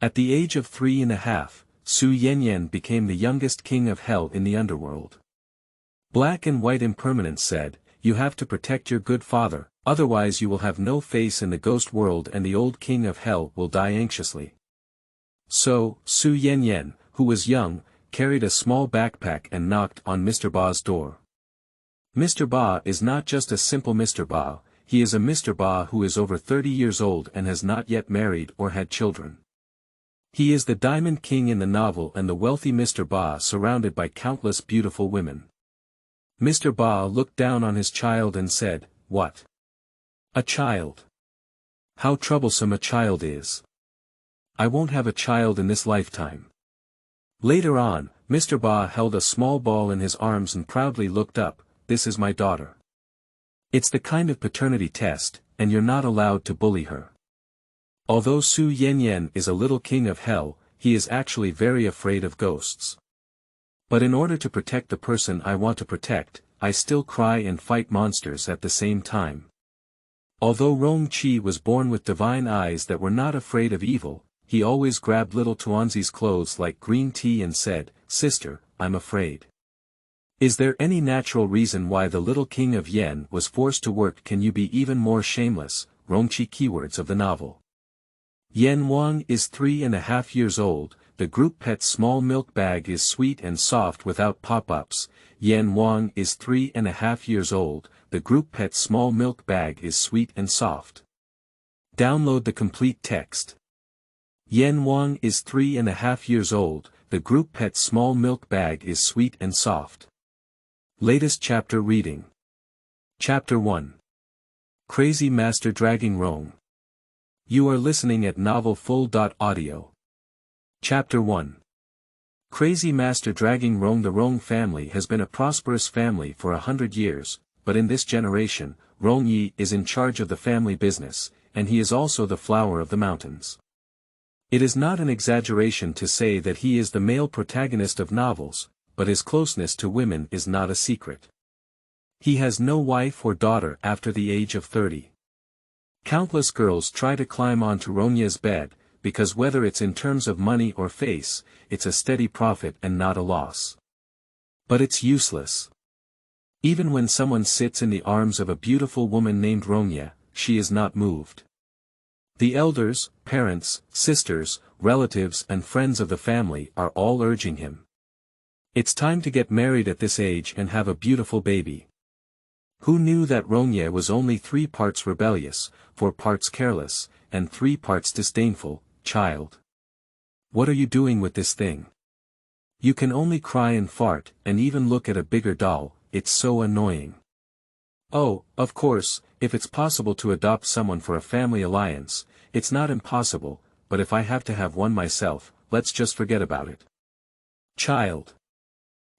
At the age of 3.5, Yanyan became the youngest king of hell in the underworld. Black and White Impermanence said, "You have to protect your good father, otherwise you will have no face in the ghost world and the old king of hell will die anxiously." So, Yanyan, who was young, carried a small backpack and knocked on Mr. Ba's door. Mr. Ba is not just a simple Mr. Ba, he is a Mr. Ba who is over 30 years old and has not yet married or had children. He is the Diamond King in the novel and the wealthy Mr. Ba surrounded by countless beautiful women. Mr. Ba looked down on his child and said, "What? A child? How troublesome a child is. I won't have a child in this lifetime." Later on, Mr. Ba held a small ball in his arms and proudly looked up, "This is my daughter. It's the kind of paternity test, and you're not allowed to bully her." Although Yanyan is a little king of hell, he is actually very afraid of ghosts. "But in order to protect the person I want to protect, I still cry and fight monsters at the same time." Although Rong was born with divine eyes that were not afraid of evil, he always grabbed little Tuanzi's clothes like green tea and said, "Sister, I'm afraid." Is there any natural reason why the little king of Yen was forced to work? Can you be even more shameless? Rong keywords of the novel. Wang is 3.5 years old. The group pet's small milk bag is sweet and soft without pop-ups. Wang is 3.5 years old. The group pet's small milk bag is sweet and soft. Download the complete text. Wang is 3.5 years old. The group pet's small milk bag is sweet and soft. Latest chapter reading. Chapter 1. Crazy Master Dragging Rong. You are listening at novelfull.audio. Chapter 1. Crazy Master Dragging Rong. The Rong family has been a prosperous family for 100 years, but in this generation, Rong Yi is in charge of the family business, and he is also the flower of the mountains. It is not an exaggeration to say that he is the male protagonist of novels, but his closeness to women is not a secret. He has no wife or daughter after the age of 30. Countless girls try to climb onto Rongya's bed, because whether it's in terms of money or face, it's a steady profit and not a loss. But it's useless. Even when someone sits in the arms of a beautiful woman named Rongya, she is not moved. The elders, parents, sisters, relatives and friends of the family are all urging him. It's time to get married at this age and have a beautiful baby. Who knew that Rongya was only 3 parts rebellious, 4 parts careless, and 3 parts disdainful, child? What are you doing with this thing? You can only cry and fart, and even look at a bigger doll, it's so annoying. Oh, of course, if it's possible to adopt someone for a family alliance, it's not impossible, but if I have to have one myself, let's just forget about it. Child.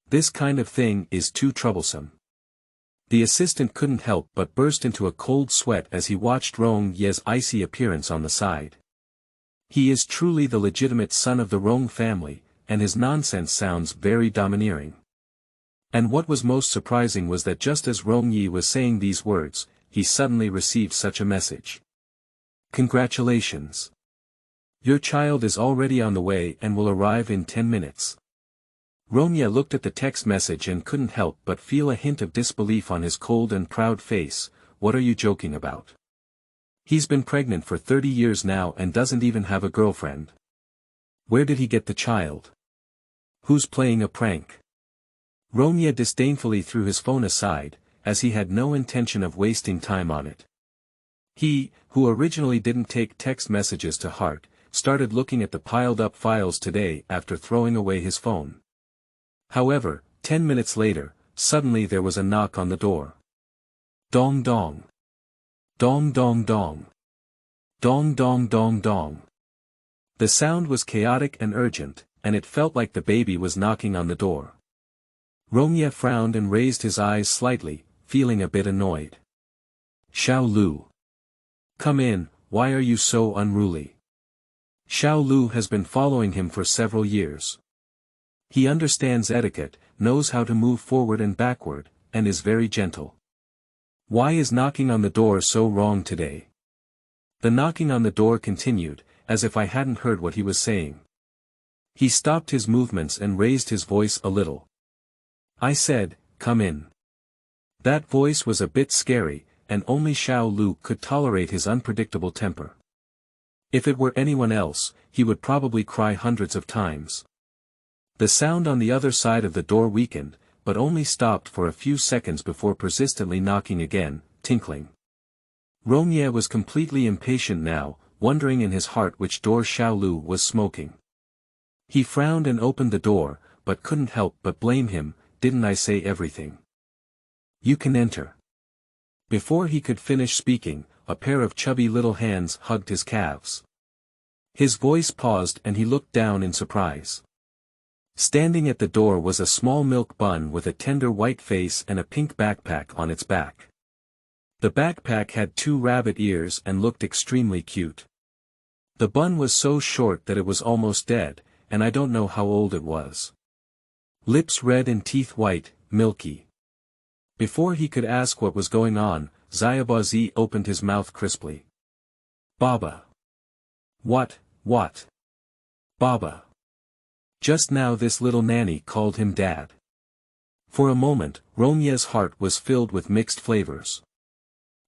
This kind of thing is too troublesome. The assistant couldn't help but burst into a cold sweat as he watched Rong Ye's icy appearance on the side. He is truly the legitimate son of the Rong family, and his nonsense sounds very domineering. And what was most surprising was that just as Rong Yi was saying these words, he suddenly received such a message. Congratulations. Your child is already on the way and will arrive in 10 minutes. Rongya looked at the text message and couldn't help but feel a hint of disbelief on his cold and proud face. What are you joking about? He's been pregnant for 30 years now and doesn't even have a girlfriend. Where did he get the child? Who's playing a prank? Rongya disdainfully threw his phone aside, as he had no intention of wasting time on it. He, who originally didn't take text messages to heart, started looking at the piled-up files today after throwing away his phone. However, 10 minutes later, suddenly there was a knock on the door. Dong dong. Dong dong dong. Dong dong dong dong. The sound was chaotic and urgent, and it felt like the baby was knocking on the door. Rongya frowned and raised his eyes slightly, feeling a bit annoyed. Xiao Lu. Come in, why are you so unruly? Xiao Lu has been following him for several years. He understands etiquette, knows how to move forward and backward, and is very gentle. Why is knocking on the door so wrong today? The knocking on the door continued, as if I hadn't heard what he was saying. He stopped his movements and raised his voice a little. I said, "Come in." That voice was a bit scary, and only Xiao Lu could tolerate his unpredictable temper. If it were anyone else, he would probably cry hundreds of times. The sound on the other side of the door weakened, but only stopped for a few seconds before persistently knocking again, tinkling. Rong was completely impatient now, wondering in his heart which door Xiao Lu was smoking. He frowned and opened the door, but couldn't help but blame him. Didn't I say everything? You can enter. Before he could finish speaking, a pair of chubby little hands hugged his calves. His voice paused and he looked down in surprise. Standing at the door was a small milk bun with a tender white face and a pink backpack on its back. The backpack had 2 rabbit ears and looked extremely cute. The bun was so short that it was almost dead, and I don't know how old it was. Lips red and teeth white, milky. Before he could ask what was going on, Xiaobazi opened his mouth crisply. Baba. What? Baba. Just now this little nanny called him dad. For a moment, Rongye's heart was filled with mixed flavors.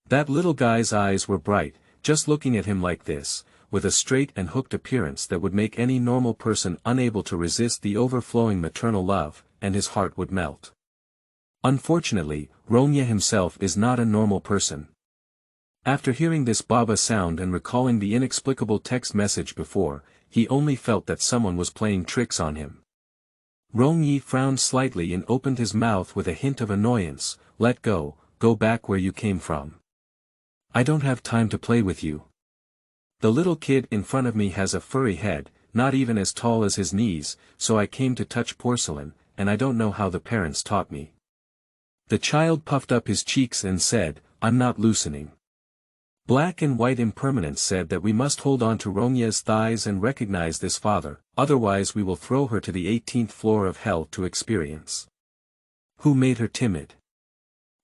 That little guy's eyes were bright, just looking at him like this, with a straight and hooked appearance that would make any normal person unable to resist the overflowing maternal love, and his heart would melt. Unfortunately, Rongye himself is not a normal person. After hearing this Baba sound and recalling the inexplicable text message before, he only felt that someone was playing tricks on him. Rongye frowned slightly and opened his mouth with a hint of annoyance. Let go back where you came from. I don't have time to play with you. The little kid in front of me has a furry head, not even as tall as his knees, so I came to touch porcelain, and I don't know how the parents taught me. The child puffed up his cheeks and said, I'm not loosening. Black and white impermanence said that we must hold on to Rongye's thighs and recognize this father, otherwise we will throw her to the 18th floor of hell to experience. Who made her timid?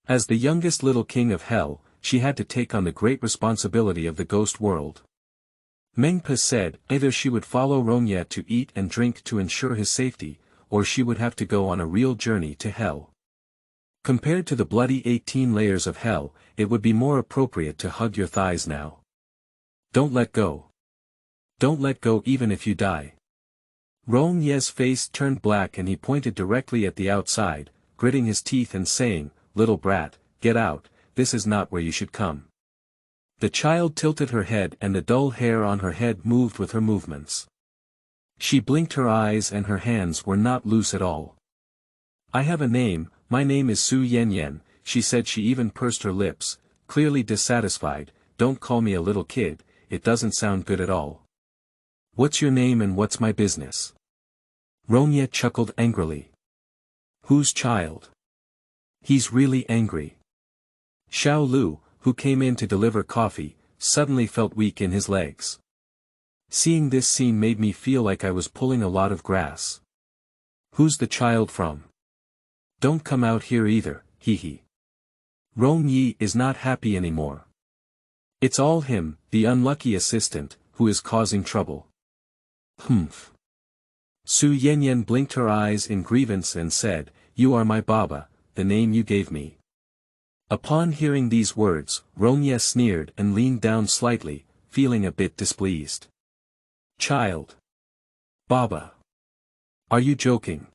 As the youngest little king of hell, she had to take on the great responsibility of the ghost world. Mengpa said, either she would follow Rongye to eat and drink to ensure his safety, or she would have to go on a real journey to hell. Compared to the bloody 18 layers of hell, it would be more appropriate to hug your thighs now. Don't let go. Don't let go even if you die. Rongye's face turned black and he pointed directly at the outside, gritting his teeth and saying, little brat, get out, this is not where you should come. The child tilted her head and the dull hair on her head moved with her movements. She blinked her eyes and her hands were not loose at all. I have a name, my name is Su Yanyan, she said. She even pursed her lips, clearly dissatisfied. Don't call me a little kid, it doesn't sound good at all. What's your name and what's my business? Rongye chuckled angrily. Whose child? He's really angry. Xiao Lu, who came in to deliver coffee, suddenly felt weak in his legs. Seeing this scene made me feel like I was pulling a lot of grass. Who's the child from? Don't come out here either, hee. Rongye is not happy anymore. It's all him, the unlucky assistant, who is causing trouble. Humph. Su Yanyan blinked her eyes in grievance and said, You are my Baba, the name you gave me. Upon hearing these words, Rongye sneered and leaned down slightly, feeling a bit displeased. Child. Baba. Are you joking?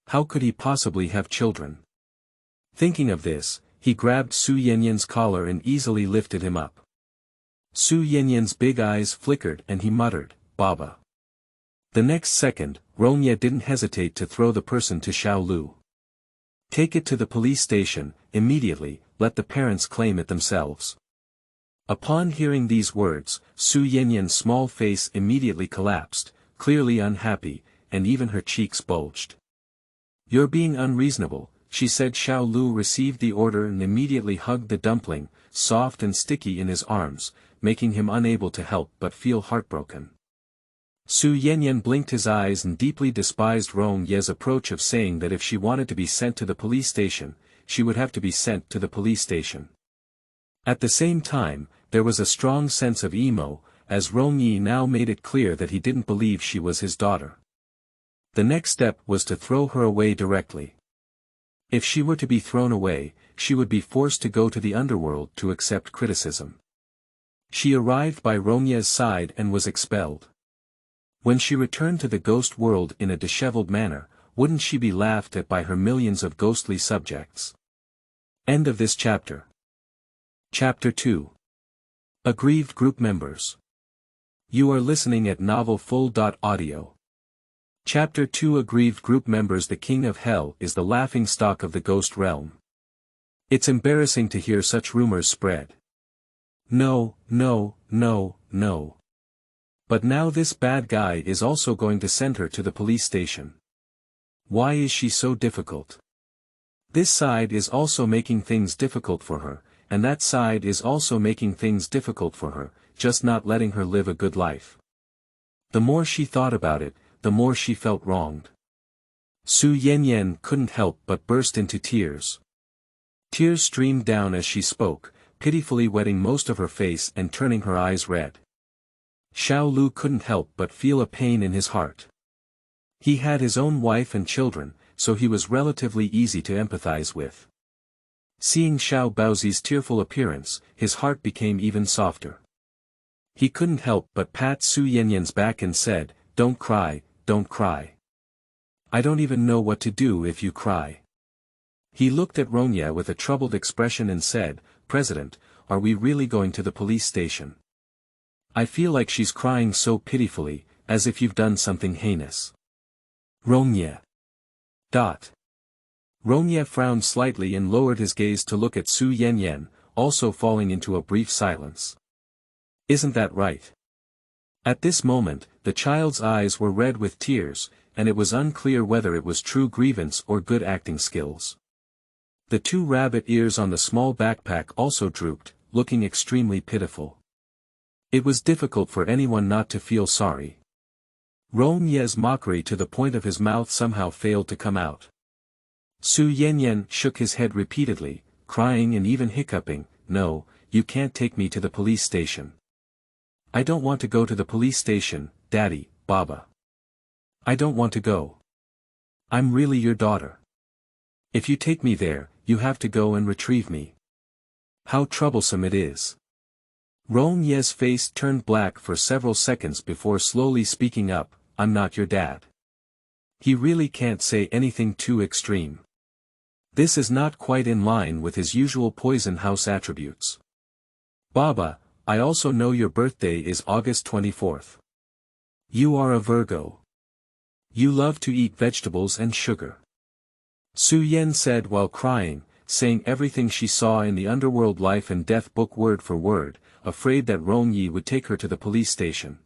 How could he possibly have children? Thinking of this, he grabbed Su Yanyan's collar and easily lifted him up. Su Yanyan's big eyes flickered and he muttered, Baba. The next second, Rongye didn't hesitate to throw the person to Xiao Lu. Take it to the police station, immediately, let the parents claim it themselves. Upon hearing these words, Su Yanyan's small face immediately collapsed, clearly unhappy, and even her cheeks bulged. You're being unreasonable, she said. Xiao Lu received the order and immediately hugged the dumpling, soft and sticky in his arms, making him unable to help but feel heartbroken. Su Yanyan blinked his eyes and deeply despised Rongye's approach of saying that if she wanted to be sent to the police station, she would have to be sent to the police station. At the same time, there was a strong sense of emo, as Rong Yi now made it clear that he didn't believe she was his daughter. The next step was to throw her away directly. If she were to be thrown away, she would be forced to go to the underworld to accept criticism. She arrived by Rongye's side and was expelled. When she returned to the ghost world in a disheveled manner, wouldn't she be laughed at by her millions of ghostly subjects? End of this chapter. Chapter 2. Aggrieved Group Members. You are listening at novelfull.audio. Chapter 2. Aggrieved Group Members. The King of Hell is the laughing stock of the ghost realm. It's embarrassing to hear such rumors spread. No. But now this bad guy is also going to send her to the police station. Why is she so difficult? This side is also making things difficult for her, and that side is also making things difficult for her, just not letting her live a good life. The more she thought about it, the more she felt wronged. Su Yanyan couldn't help but burst into tears. Tears streamed down as she spoke, pitifully wetting most of her face and turning her eyes red. Xiao Lu couldn't help but feel a pain in his heart. He had his own wife and children, so he was relatively easy to empathize with. Seeing Xiao Baozi's tearful appearance, his heart became even softer. He couldn't help but pat Su Yanyan's back and said, "Don't cry, don't cry. I don't even know what to do if you cry." He looked at Rongye with a troubled expression and said, "President, are we really going to the police station? I feel like she's crying so pitifully, as if you've done something heinous." Rongye. Rongye frowned slightly and lowered his gaze to look at Su Yanyan, also falling into a brief silence. "Isn't that right?" At this moment, the child's eyes were red with tears, and it was unclear whether it was true grievance or good acting skills. The two rabbit ears on the small backpack also drooped, looking extremely pitiful. It was difficult for anyone not to feel sorry. Rong Ye's mockery to the point of his mouth somehow failed to come out. Su Yanyan shook his head repeatedly, crying and even hiccuping, "No, you can't take me to the police station. I don't want to go to the police station, Daddy, Baba. I don't want to go. I'm really your daughter. If you take me there, you have to go and retrieve me. How troublesome it is." Rong Ye's face turned black for several seconds before slowly speaking up, "I'm not your dad." He really can't say anything too extreme. This is not quite in line with his usual poison house attributes. "Baba, I also know your birthday is August 24th. You are a Virgo. You love to eat vegetables and sugar." Su Yan said while crying, saying everything she saw in the underworld life and death book word for word, afraid that Rong Yi would take her to the police station.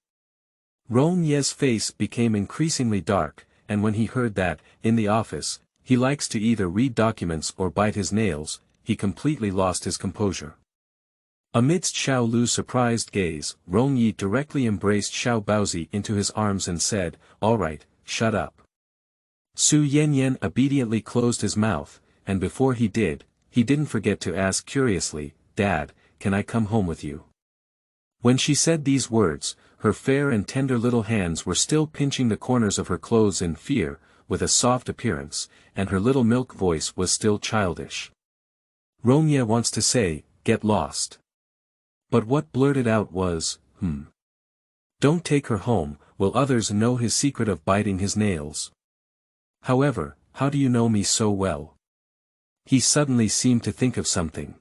Rong Ye's face became increasingly dark, and when he heard that, in the office, he likes to either read documents or bite his nails, he completely lost his composure. Amidst Xiao Lu's surprised gaze, Rong Yi directly embraced Xiao Baozi into his arms and said, "All right, shut up." Su Yanyan obediently closed his mouth, and before he did, he didn't forget to ask curiously, "Dad, can I come home with you?" When she said these words, her fair and tender little hands were still pinching the corners of her clothes in fear, with a soft appearance, and her little milk voice was still childish. Rongye wants to say, "Get lost." But what blurted out was, "Don't take her home, will others know his secret of biting his nails?" However, how do you know me so well? He suddenly seemed to think of something.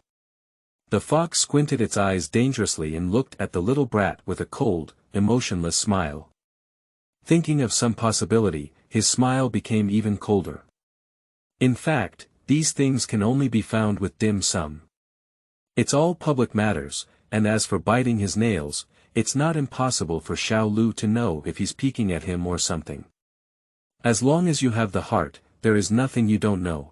The fox squinted its eyes dangerously and looked at the little brat with a cold, emotionless smile. Thinking of some possibility, his smile became even colder. In fact, these things can only be found with dim sum. It's all public matters, and as for biting his nails, it's not impossible for Xiao Lu to know if he's peeking at him or something. As long as you have the heart, there is nothing you don't know.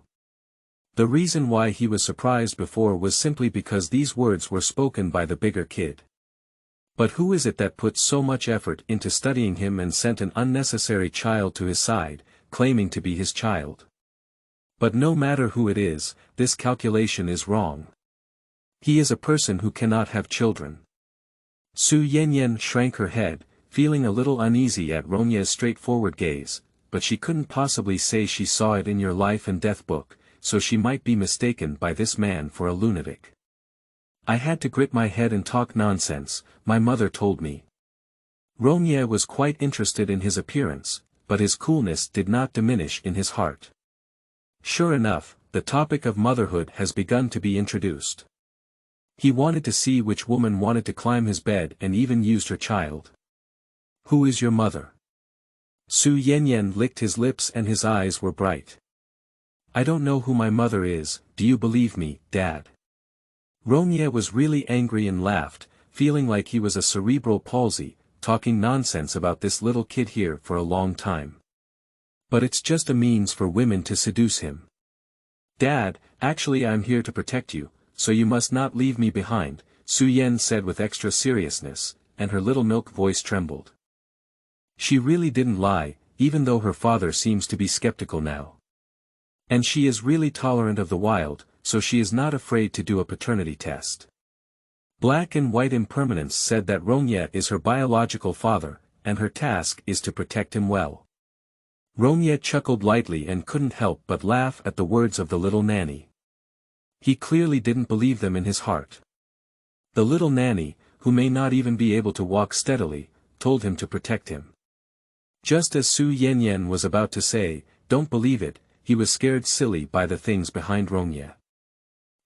The reason why he was surprised before was simply because these words were spoken by the bigger kid. But who is it that put so much effort into studying him and sent an unnecessary child to his side, claiming to be his child? But no matter who it is, this calculation is wrong. He is a person who cannot have children. Su Yanyan shrank her head, feeling a little uneasy at Rongye's straightforward gaze, but she couldn't possibly say she saw it in your life and death book, so she might be mistaken by this man for a lunatic. I had to grit my head and talk nonsense, my mother told me. Rongye was quite interested in his appearance, but his coolness did not diminish in his heart. Sure enough, the topic of motherhood has begun to be introduced. He wanted to see which woman wanted to climb his bed and even used her child. Who is your mother? Su Yanyan licked his lips and his eyes were bright. I don't know who my mother is, do you believe me, Dad? Rongye was really angry and laughed, feeling like he was a cerebral palsy, talking nonsense about this little kid here for a long time. But it's just a means for women to seduce him. Dad, actually I'm here to protect you, so you must not leave me behind, Su Yan said with extra seriousness, and her little milk voice trembled. She really didn't lie, even though her father seems to be skeptical now. And she is really tolerant of the wild, so she is not afraid to do a paternity test. Black and white impermanence said that Rongye is her biological father, and her task is to protect him well. Rongye chuckled lightly and couldn't help but laugh at the words of the little nanny. He clearly didn't believe them in his heart. The little nanny, who may not even be able to walk steadily, told him to protect him. Just as Su Yanyan was about to say, don't believe it, he was scared silly by the things behind Rongye.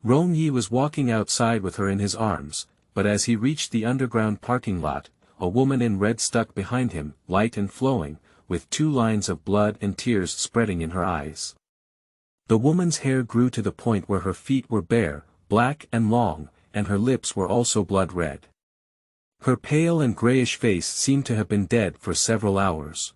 Rongye was walking outside with her in his arms, but as he reached the underground parking lot, a woman in red stuck behind him, light and flowing, with 2 lines of blood and tears spreading in her eyes. The woman's hair grew to the point where her feet were bare, black and long, and her lips were also blood red. Her pale and grayish face seemed to have been dead for several hours.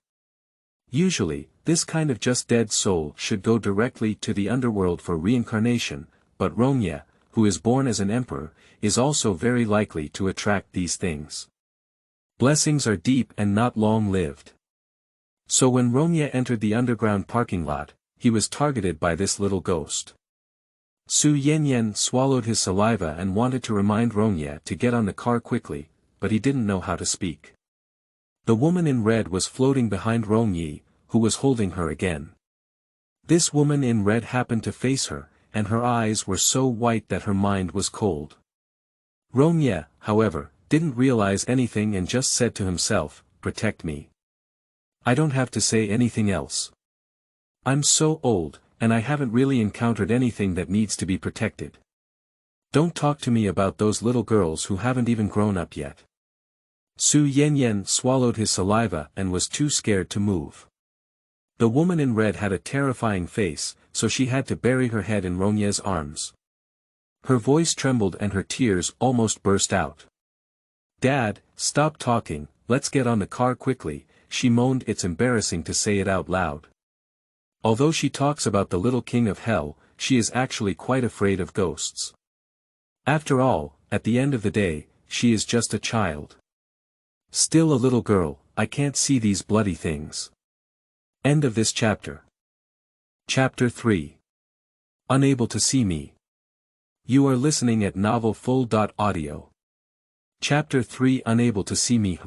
Usually, this kind of just dead soul should go directly to the underworld for reincarnation, but Rongye, who is born as an emperor, is also very likely to attract these things. Blessings are deep and not long-lived. So when Rongye entered the underground parking lot, he was targeted by this little ghost. Su Yanyan swallowed his saliva and wanted to remind Rongye to get on the car quickly, but he didn't know how to speak. The woman in red was floating behind Rongye, who was holding her again. This woman in red happened to face her, and her eyes were so white that her mind was cold. Rongye, however, didn't realize anything and just said to himself, protect me. I don't have to say anything else. I'm so old, and I haven't really encountered anything that needs to be protected. Don't talk to me about those little girls who haven't even grown up yet. Su Yanyan swallowed his saliva and was too scared to move. The woman in red had a terrifying face, so she had to bury her head in Rongye's arms. Her voice trembled and her tears almost burst out. Dad, stop talking, let's get on the car quickly, she moaned. It's embarrassing to say it out loud. Although she talks about the little king of hell, she is actually quite afraid of ghosts. After all, at the end of the day, she is just a child. Still a little girl, I can't see these bloody things. End of this chapter. Chapter 3. Unable to see me. You are listening at novelfull.audio. Chapter 3. Unable to see me.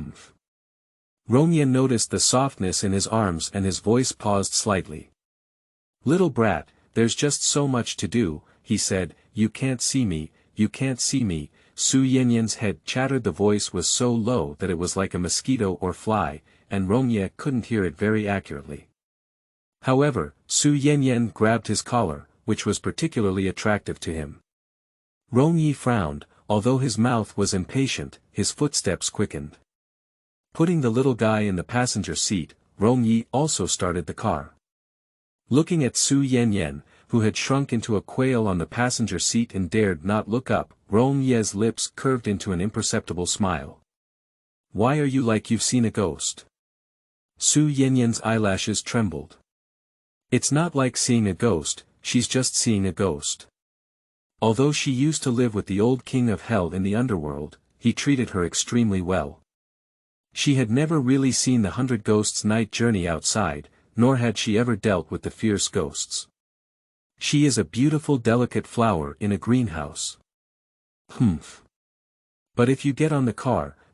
Rongye noticed the softness in his arms and his voice paused slightly. Little brat, there's just so much to do, he said, you can't see me, you can't see me. Su Yanyan's head chattered. The voice was so low that it was like a mosquito or fly, and Rongye couldn't hear it very accurately. However, Su Yanyan grabbed his collar, which was particularly attractive to him. Rongye frowned, although his mouth was impatient, his footsteps quickened. Putting the little guy in the passenger seat, Rongye also started the car. Looking at Su Yanyan, who had shrunk into a quail on the passenger seat and dared not look up, Rongye's lips curved into an imperceptible smile. Why are you like you've seen a ghost? Su Yanyan's eyelashes trembled. It's not like seeing a ghost, she's just seeing a ghost. Although she used to live with the old king of hell in the underworld, he treated her extremely well. She had never really seen the 100 Ghosts' night journey outside, nor had she ever dealt with the fierce ghosts. She is a beautiful delicate flower in a greenhouse. But if you get on the car,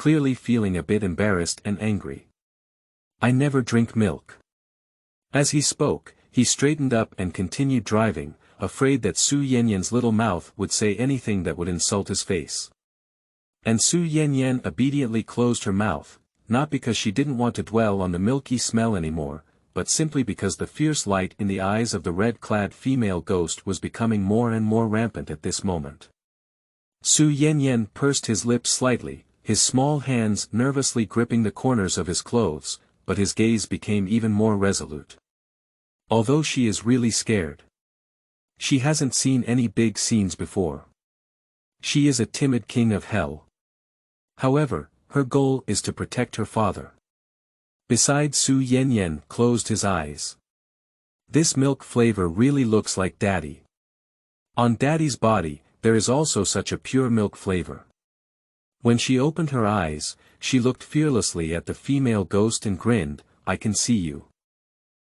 clearly feeling a bit embarrassed and angry. I never drink milk. As he spoke, he straightened up and continued driving, afraid that Su Yanyan's little mouth would say anything that would insult his face. And Su Yanyan obediently closed her mouth, not because she didn't want to dwell on the milky smell anymore, but simply because the fierce light in the eyes of the red-clad female ghost was becoming more and more rampant at this moment. Su Yanyan pursed his lips slightly, his small hands nervously gripping the corners of his clothes, but his gaze became even more resolute. Although she is really scared. She hasn't seen any big scenes before. She is a timid king of hell. However, her goal is to protect her father. Besides, Su Yanyan closed his eyes. This milk flavor really looks like daddy. On daddy's body, there is also such a pure milk flavor. When she opened her eyes, she looked fearlessly at the female ghost and grinned, "I can see you."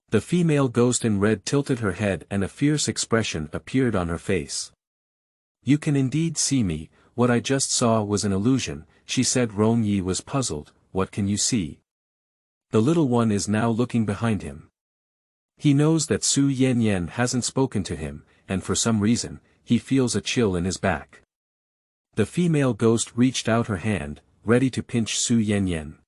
The female ghost in red tilted her head and a fierce expression appeared on her face. "You can indeed see me, what I just saw was an illusion," she said. Rong Yi was puzzled, "What can you see?" The little one is now looking behind him. He knows that Su Yanyan hasn't spoken to him, and for some reason, he feels a chill in his back. The female ghost reached out her hand, ready to pinch Su Yanyan.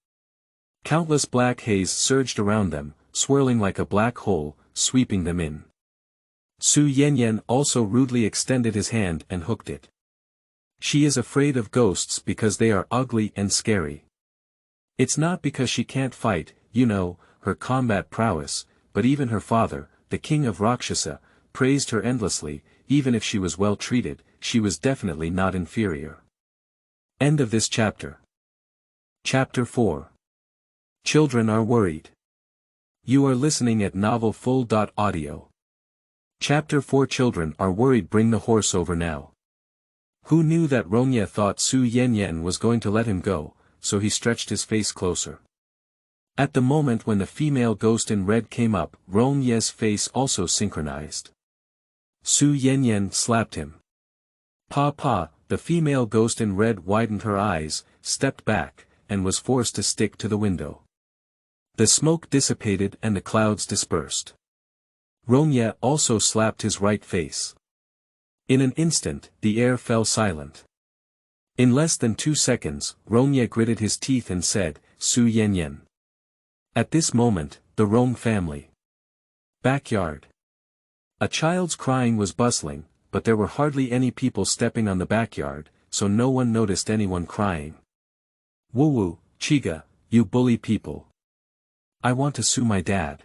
Countless black haze surged around them, swirling like a black hole, sweeping them in. Su Yanyan also rudely extended his hand and hooked it. She is afraid of ghosts because they are ugly and scary. It's not because she can't fight, you know, her combat prowess, but even her father, the king of Rakshasa, praised her endlessly. Even if she was well treated, she was definitely not inferior. End of this chapter. Chapter 4. Children are worried. You are listening at novelfull.audio. Chapter 4. Children are worried. Bring the horse over now. Who knew that Rongye thought Su Yanyan was going to let him go, so he stretched his face closer. At the moment when the female ghost in red came up, Rongye's face also synchronized. Su Yanyan slapped him. Pa, the female ghost in red widened her eyes, stepped back, and was forced to stick to the window. The smoke dissipated and the clouds dispersed. Rongye also slapped his right face. In an instant, the air fell silent. In less than 2 seconds, Rongye gritted his teeth and said, "Su Yanyan." At this moment, the Rong family. Backyard. A child's crying was bustling, but there were hardly any people stepping on the backyard, so no one noticed anyone crying. "Woo-woo, Chiga, you bully people. I want to sue my dad."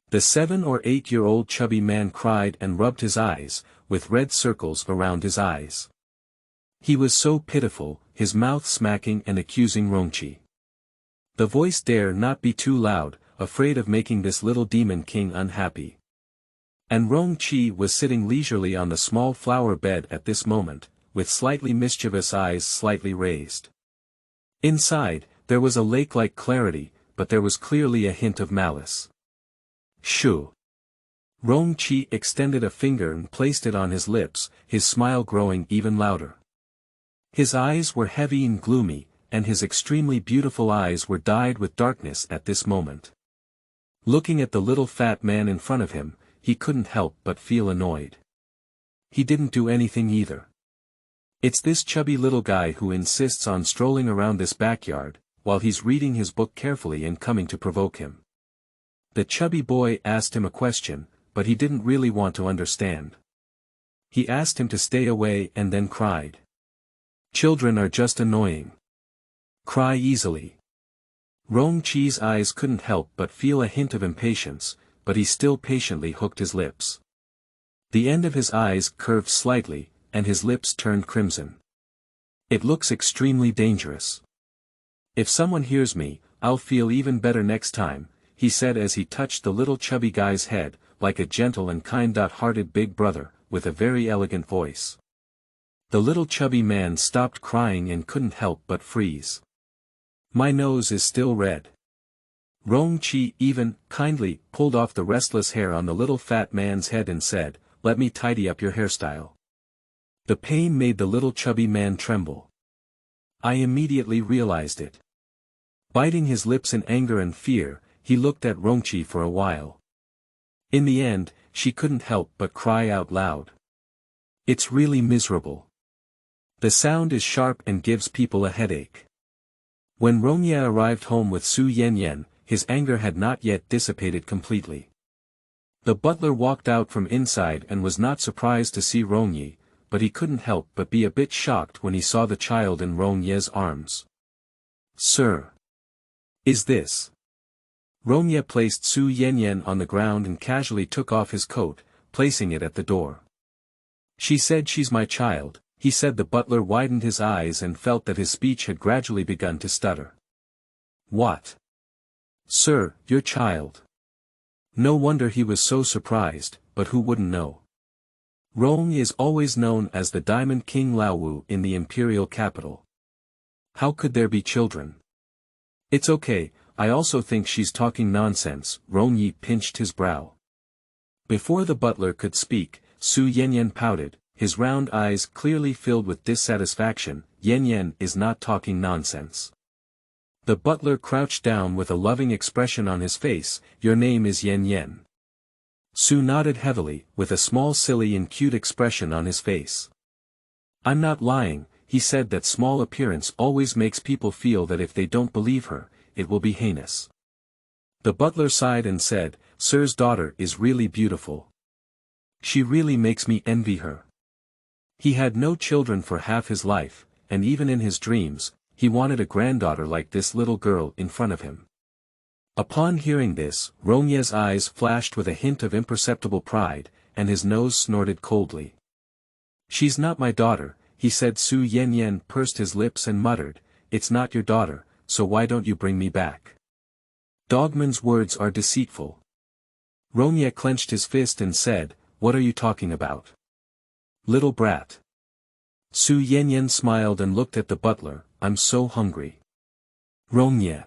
The 7 or 8-year-old chubby man cried and rubbed his eyes, with red circles around his eyes. He was so pitiful, his mouth smacking and accusing Rongchi. The voice dare not be too loud, afraid of making this little demon king unhappy. And Rongchi was sitting leisurely on the small flower bed at this moment, with slightly mischievous eyes slightly raised. Inside, there was a lake-like clarity, but there was clearly a hint of malice. "Shoo." Rongchi extended a finger and placed it on his lips, his smile growing even louder. His eyes were heavy and gloomy, and his extremely beautiful eyes were dyed with darkness at this moment. Looking at the little fat man in front of him, he couldn't help but feel annoyed. He didn't do anything either. It's this chubby little guy who insists on strolling around this backyard, while he's reading his book carefully and coming to provoke him. The chubby boy asked him a question, but he didn't really want to understand. He asked him to stay away and then cried. Children are just annoying. Cry easily. Rongchi's eyes couldn't help but feel a hint of impatience, but he still patiently hooked his lips. The end of his eyes curved slightly, and his lips turned crimson. It looks extremely dangerous. If someone hears me, I'll feel even better next time, he said as he touched the little chubby guy's head, like a gentle and kind-hearted big brother, with a very elegant voice. The little chubby man stopped crying and couldn't help but freeze. My nose is still red. Rongchi even, kindly, pulled off the restless hair on the little fat man's head and said, let me tidy up your hairstyle. The pain made the little chubby man tremble. I immediately realized it. Biting his lips in anger and fear, he looked at Rongqi for a while. In the end, she couldn't help but cry out loud. It's really miserable. The sound is sharp and gives people a headache. When Rongye arrived home with Su Yanyan, his anger had not yet dissipated completely. The butler walked out from inside and was not surprised to see Rongye, but he couldn't help but be a bit shocked when he saw the child in Rongye's arms. Sir. Is this? Rongye placed Su Yanyan on the ground and casually took off his coat, placing it at the door. She said she's my child, he said. The butler widened his eyes and felt that his speech had gradually begun to stutter. What? Sir, your child. No wonder he was so surprised, but who wouldn't know? Rong is always known as the Diamond King Laowu in the imperial capital. How could there be children? It's okay, I also think she's talking nonsense. Rong Yi pinched his brow. Before the butler could speak, Su Yanyan pouted, his round eyes clearly filled with dissatisfaction. Yanyan is not talking nonsense. The butler crouched down with a loving expression on his face. Your name is Yanyan. Su nodded heavily, with a small silly and cute expression on his face. I'm not lying, he said. That small appearance always makes people feel that if they don't believe her, it will be heinous. The butler sighed and said, Sir's daughter is really beautiful. She really makes me envy her. He had no children for half his life, and even in his dreams, he wanted a granddaughter like this little girl in front of him. Upon hearing this, Rongye's eyes flashed with a hint of imperceptible pride, and his nose snorted coldly. She's not my daughter, he said. Su Yanyan pursed his lips and muttered, It's not your daughter, so why don't you bring me back? Dogman's words are deceitful. Rongye clenched his fist and said, What are you talking about? Little brat. Su Yanyan smiled and looked at the butler, I'm so hungry. Rongye.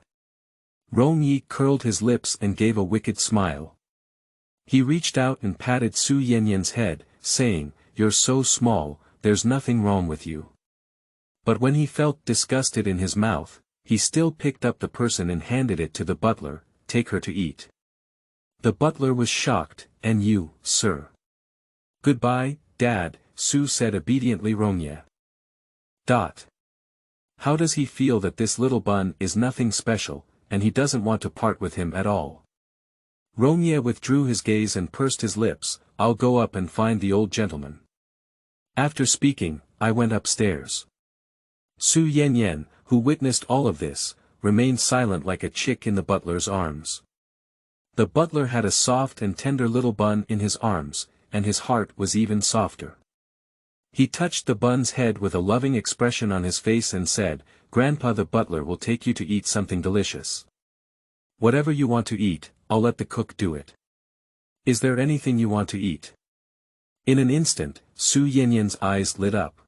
Rong Yi curled his lips and gave a wicked smile. He reached out and patted Su Yanyan's head, saying, You're so small, there's nothing wrong with you. But when he felt disgusted in his mouth, he still picked up the person and handed it to the butler. Take her to eat. The butler was shocked. And you, sir? Goodbye, Dad, Su said obediently. Rongye. How does he feel that this little bun is nothing special, and he doesn't want to part with him at all? Rongye withdrew his gaze and pursed his lips. I'll go up and find the old gentleman. After speaking, I went upstairs. Su Yanyan, who witnessed all of this, remained silent like a chick in the butler's arms. The butler had a soft and tender little bun in his arms, and his heart was even softer. He touched the bun's head with a loving expression on his face and said, Grandpa, the butler will take you to eat something delicious. Whatever you want to eat, I'll let the cook do it. Is there anything you want to eat? In an instant, Su Yanyan's eyes lit up.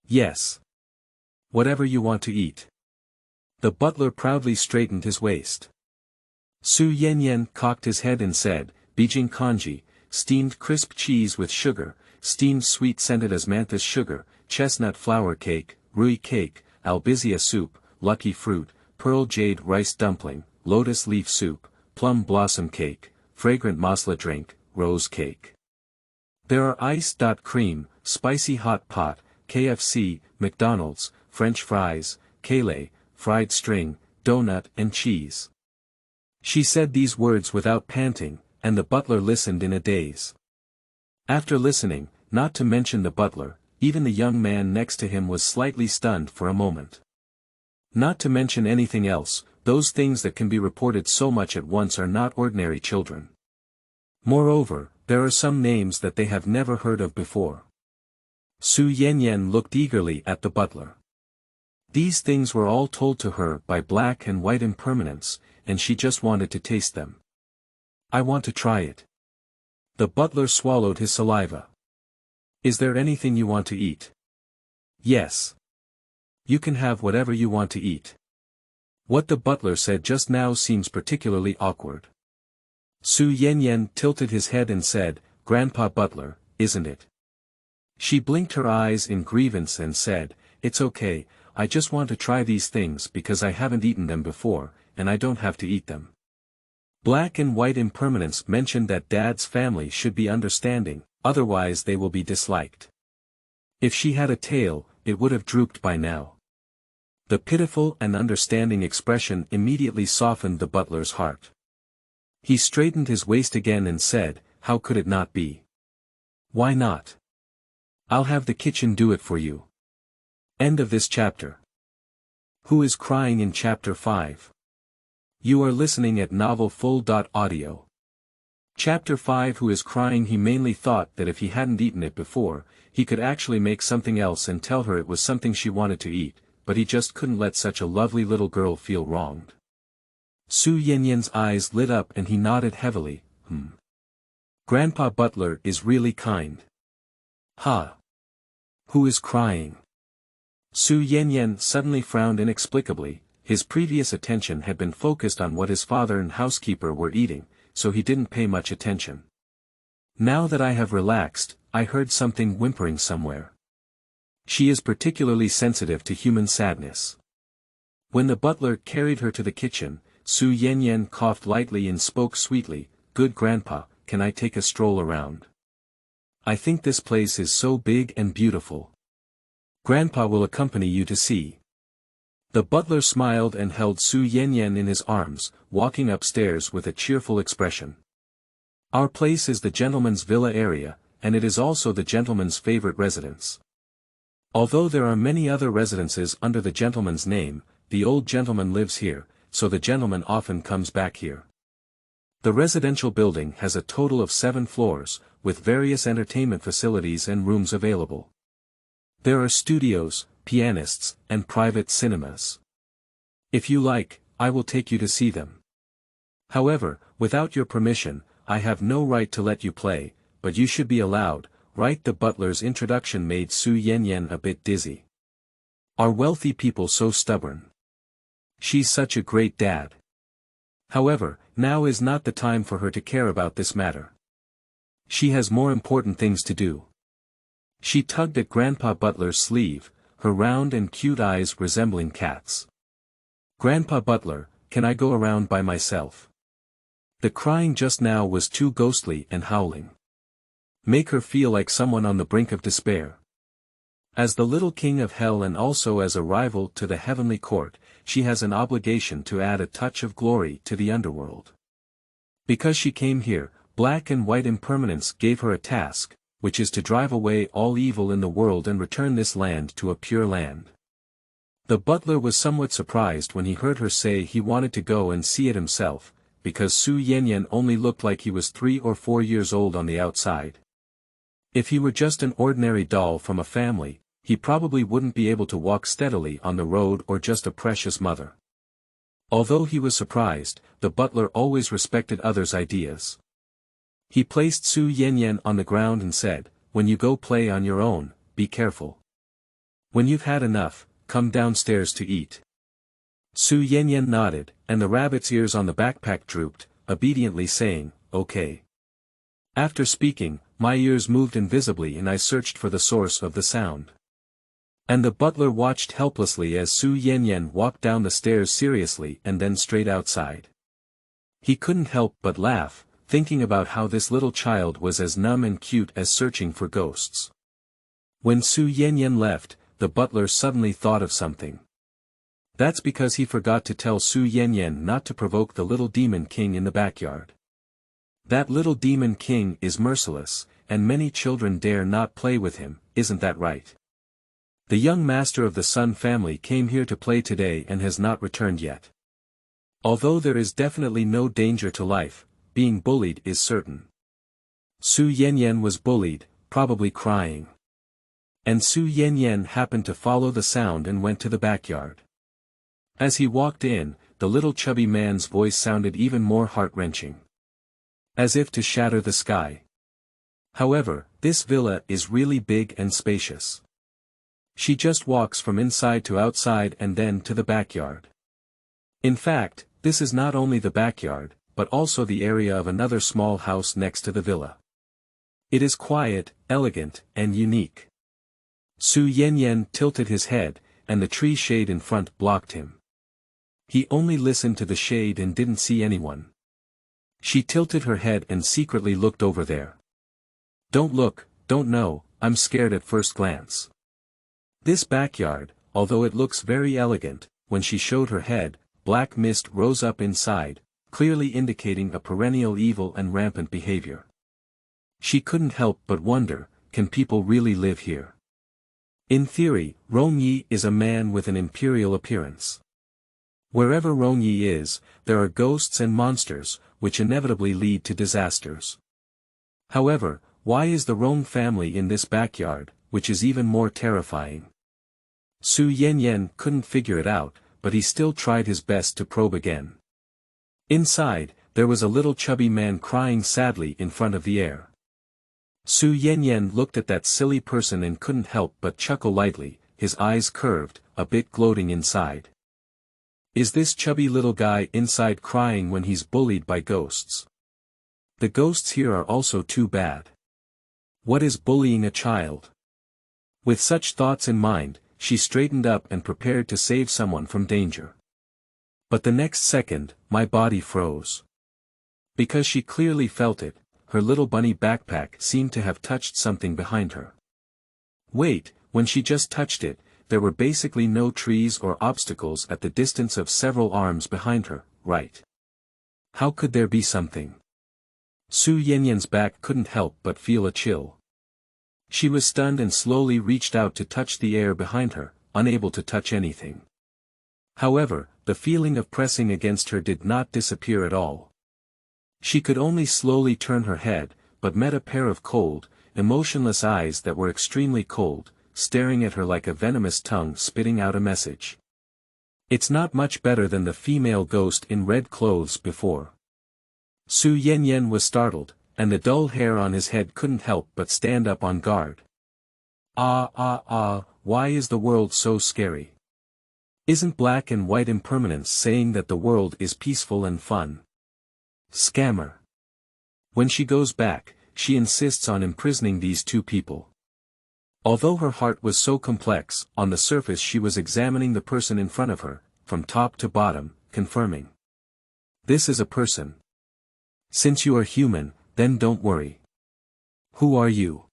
Yes. Whatever you want to eat. The butler proudly straightened his waist. Su Yanyan cocked his head and said, Beijing congee, steamed crisp cheese with sugar, steamed sweet scented osmanthus sugar, chestnut flour cake, rui cake, albizia soup, lucky fruit, pearl jade rice dumpling, lotus leaf soup, plum blossom cake, fragrant masla drink, rose cake. There are iced cream, spicy hot pot, KFC, McDonald's, French fries, kale, fried string, donut and cheese. She said these words without panting, and the butler listened in a daze. After listening, not to mention the butler, even the young man next to him was slightly stunned for a moment. Not to mention anything else, those things that can be reported so much at once are not ordinary children. Moreover, there are some names that they have never heard of before. Su Yanyan looked eagerly at the butler. These things were all told to her by black and white impermanence, and she just wanted to taste them. I want to try it. The butler swallowed his saliva. Is there anything you want to eat? Yes. You can have whatever you want to eat. What the butler said just now seems particularly awkward. Su Yanyan tilted his head and said, Grandpa Butler, isn't it? She blinked her eyes in grievance and said, It's okay, I just want to try these things because I haven't eaten them before, and I don't have to eat them. Black and white impermanence mentioned that Dad's family should be understanding, otherwise they will be disliked. If she had a tail, it would have drooped by now. The pitiful and understanding expression immediately softened the butler's heart. He straightened his waist again and said, "How could it not be? Why not? I'll have the kitchen do it for you." End of this chapter. Who is crying in chapter 5? You are listening at novelfull.audio. Chapter 5. Who is crying? He mainly thought that if he hadn't eaten it before, he could actually make something else and tell her it was something she wanted to eat, but he just couldn't let such a lovely little girl feel wronged. Su Yanyan's eyes lit up and he nodded heavily. Grandpa Butler is really kind. Ha! Who is crying? Su Yanyan suddenly frowned inexplicably. His previous attention had been focused on what his father and housekeeper were eating, so he didn't pay much attention. Now that I have relaxed, I heard something whimpering somewhere. She is particularly sensitive to human sadness. When the butler carried her to the kitchen, Su Yanyan coughed lightly and spoke sweetly, "Good grandpa, can I take a stroll around? I think this place is so big and beautiful. Grandpa will accompany you to see." The butler smiled and held Su Yanyan in his arms, walking upstairs with a cheerful expression. Our place is the gentleman's villa area, and it is also the gentleman's favorite residence. Although there are many other residences under the gentleman's name, the old gentleman lives here, so the gentleman often comes back here. The residential building has a total of 7 floors, with various entertainment facilities and rooms available. There are studios, pianists, and private cinemas. If you like, I will take you to see them. However, without your permission, I have no right to let you play, but you should be allowed, right? The butler's introduction made Su Yanyan a bit dizzy. Are wealthy people so stubborn? She's such a great dad. However, now is not the time for her to care about this matter. She has more important things to do. She tugged at Grandpa Butler's sleeve, her round and cute eyes resembling cats. "Grandpa Butler, can I go around by myself? The crying just now was too ghostly and howling. Make her feel like someone on the brink of despair." As the little king of hell and also as a rival to the heavenly court, she has an obligation to add a touch of glory to the underworld. Because she came here, Black and White Impermanence gave her a task, which is to drive away all evil in the world and return this land to a pure land. The butler was somewhat surprised when he heard her say he wanted to go and see it himself, because Su Yanyan only looked like he was 3 or 4 years old on the outside. If he were just an ordinary doll from a family, he probably wouldn't be able to walk steadily on the road or just a precious mother. Although he was surprised, the butler always respected others' ideas. He placed Su Yanyan on the ground and said, "When you go play on your own, be careful. When you've had enough, come downstairs to eat." Su Yanyan nodded, and the rabbit's ears on the backpack drooped, obediently saying, "Okay." After speaking, my ears moved invisibly and I searched for the source of the sound. And the butler watched helplessly as Su Yanyan walked down the stairs seriously and then straight outside. He couldn't help but laugh, thinking about how this little child was as numb and cute as searching for ghosts. When Su Yanyan left, the butler suddenly thought of something. That's because he forgot to tell Su Yanyan not to provoke the little demon king in the backyard. That little demon king is merciless, and many children dare not play with him, isn't that right? The young master of the Sun family came here to play today and has not returned yet. Although there is definitely no danger to life, being bullied is certain. Su Yanyan was bullied, probably crying. And Su Yanyan happened to follow the sound and went to the backyard. As he walked in, the little chubby man's voice sounded even more heart-wrenching. As if to shatter the sky. However, this villa is really big and spacious. She just walks from inside to outside and then to the backyard. In fact, this is not only the backyard, but also the area of another small house next to the villa. It is quiet, elegant, and unique. Su Yanyan tilted his head, and the tree shade in front blocked him. He only listened to the shade and didn't see anyone. She tilted her head and secretly looked over there. Don't look, don't know, I'm scared at first glance. This backyard, although it looks very elegant, when she showed her head, black mist rose up inside, clearly indicating a perennial evil and rampant behavior. She couldn't help but wonder, can people really live here? In theory, Rong is a man with an imperial appearance. Wherever Rong is, there are ghosts and monsters, which inevitably lead to disasters. However, why is the Rong family in this backyard, which is even more terrifying? Su Yanyan couldn't figure it out, but he still tried his best to probe again. Inside, there was a little chubby man crying sadly in front of the air. Su Yanyan looked at that silly person and couldn't help but chuckle lightly, his eyes curved, a bit gloating inside. Is this chubby little guy inside crying when he's bullied by ghosts? The ghosts here are also too bad. What is bullying a child? With such thoughts in mind, she straightened up and prepared to save someone from danger. But the next second, my body froze. Because she clearly felt it, her little bunny backpack seemed to have touched something behind her. Wait, when she just touched it, there were basically no trees or obstacles at the distance of several arms behind her, right? How could there be something? Su Yanyan's back couldn't help but feel a chill. She was stunned and slowly reached out to touch the air behind her, unable to touch anything. However, the feeling of pressing against her did not disappear at all. She could only slowly turn her head, but met a pair of cold, emotionless eyes that were extremely cold, staring at her like a venomous tongue spitting out a message. It's not much better than the female ghost in red clothes before. Su Yanyan was startled, and the dull hair on his head couldn't help but stand up on guard. Why is the world so scary? Isn't black and white impermanence saying that the world is peaceful and fun? Scammer. When she goes back, she insists on imprisoning these two people. Although her heart was so complex, on the surface she was examining the person in front of her, from top to bottom, confirming. This is a person. Since you are human, then don't worry. Who are you?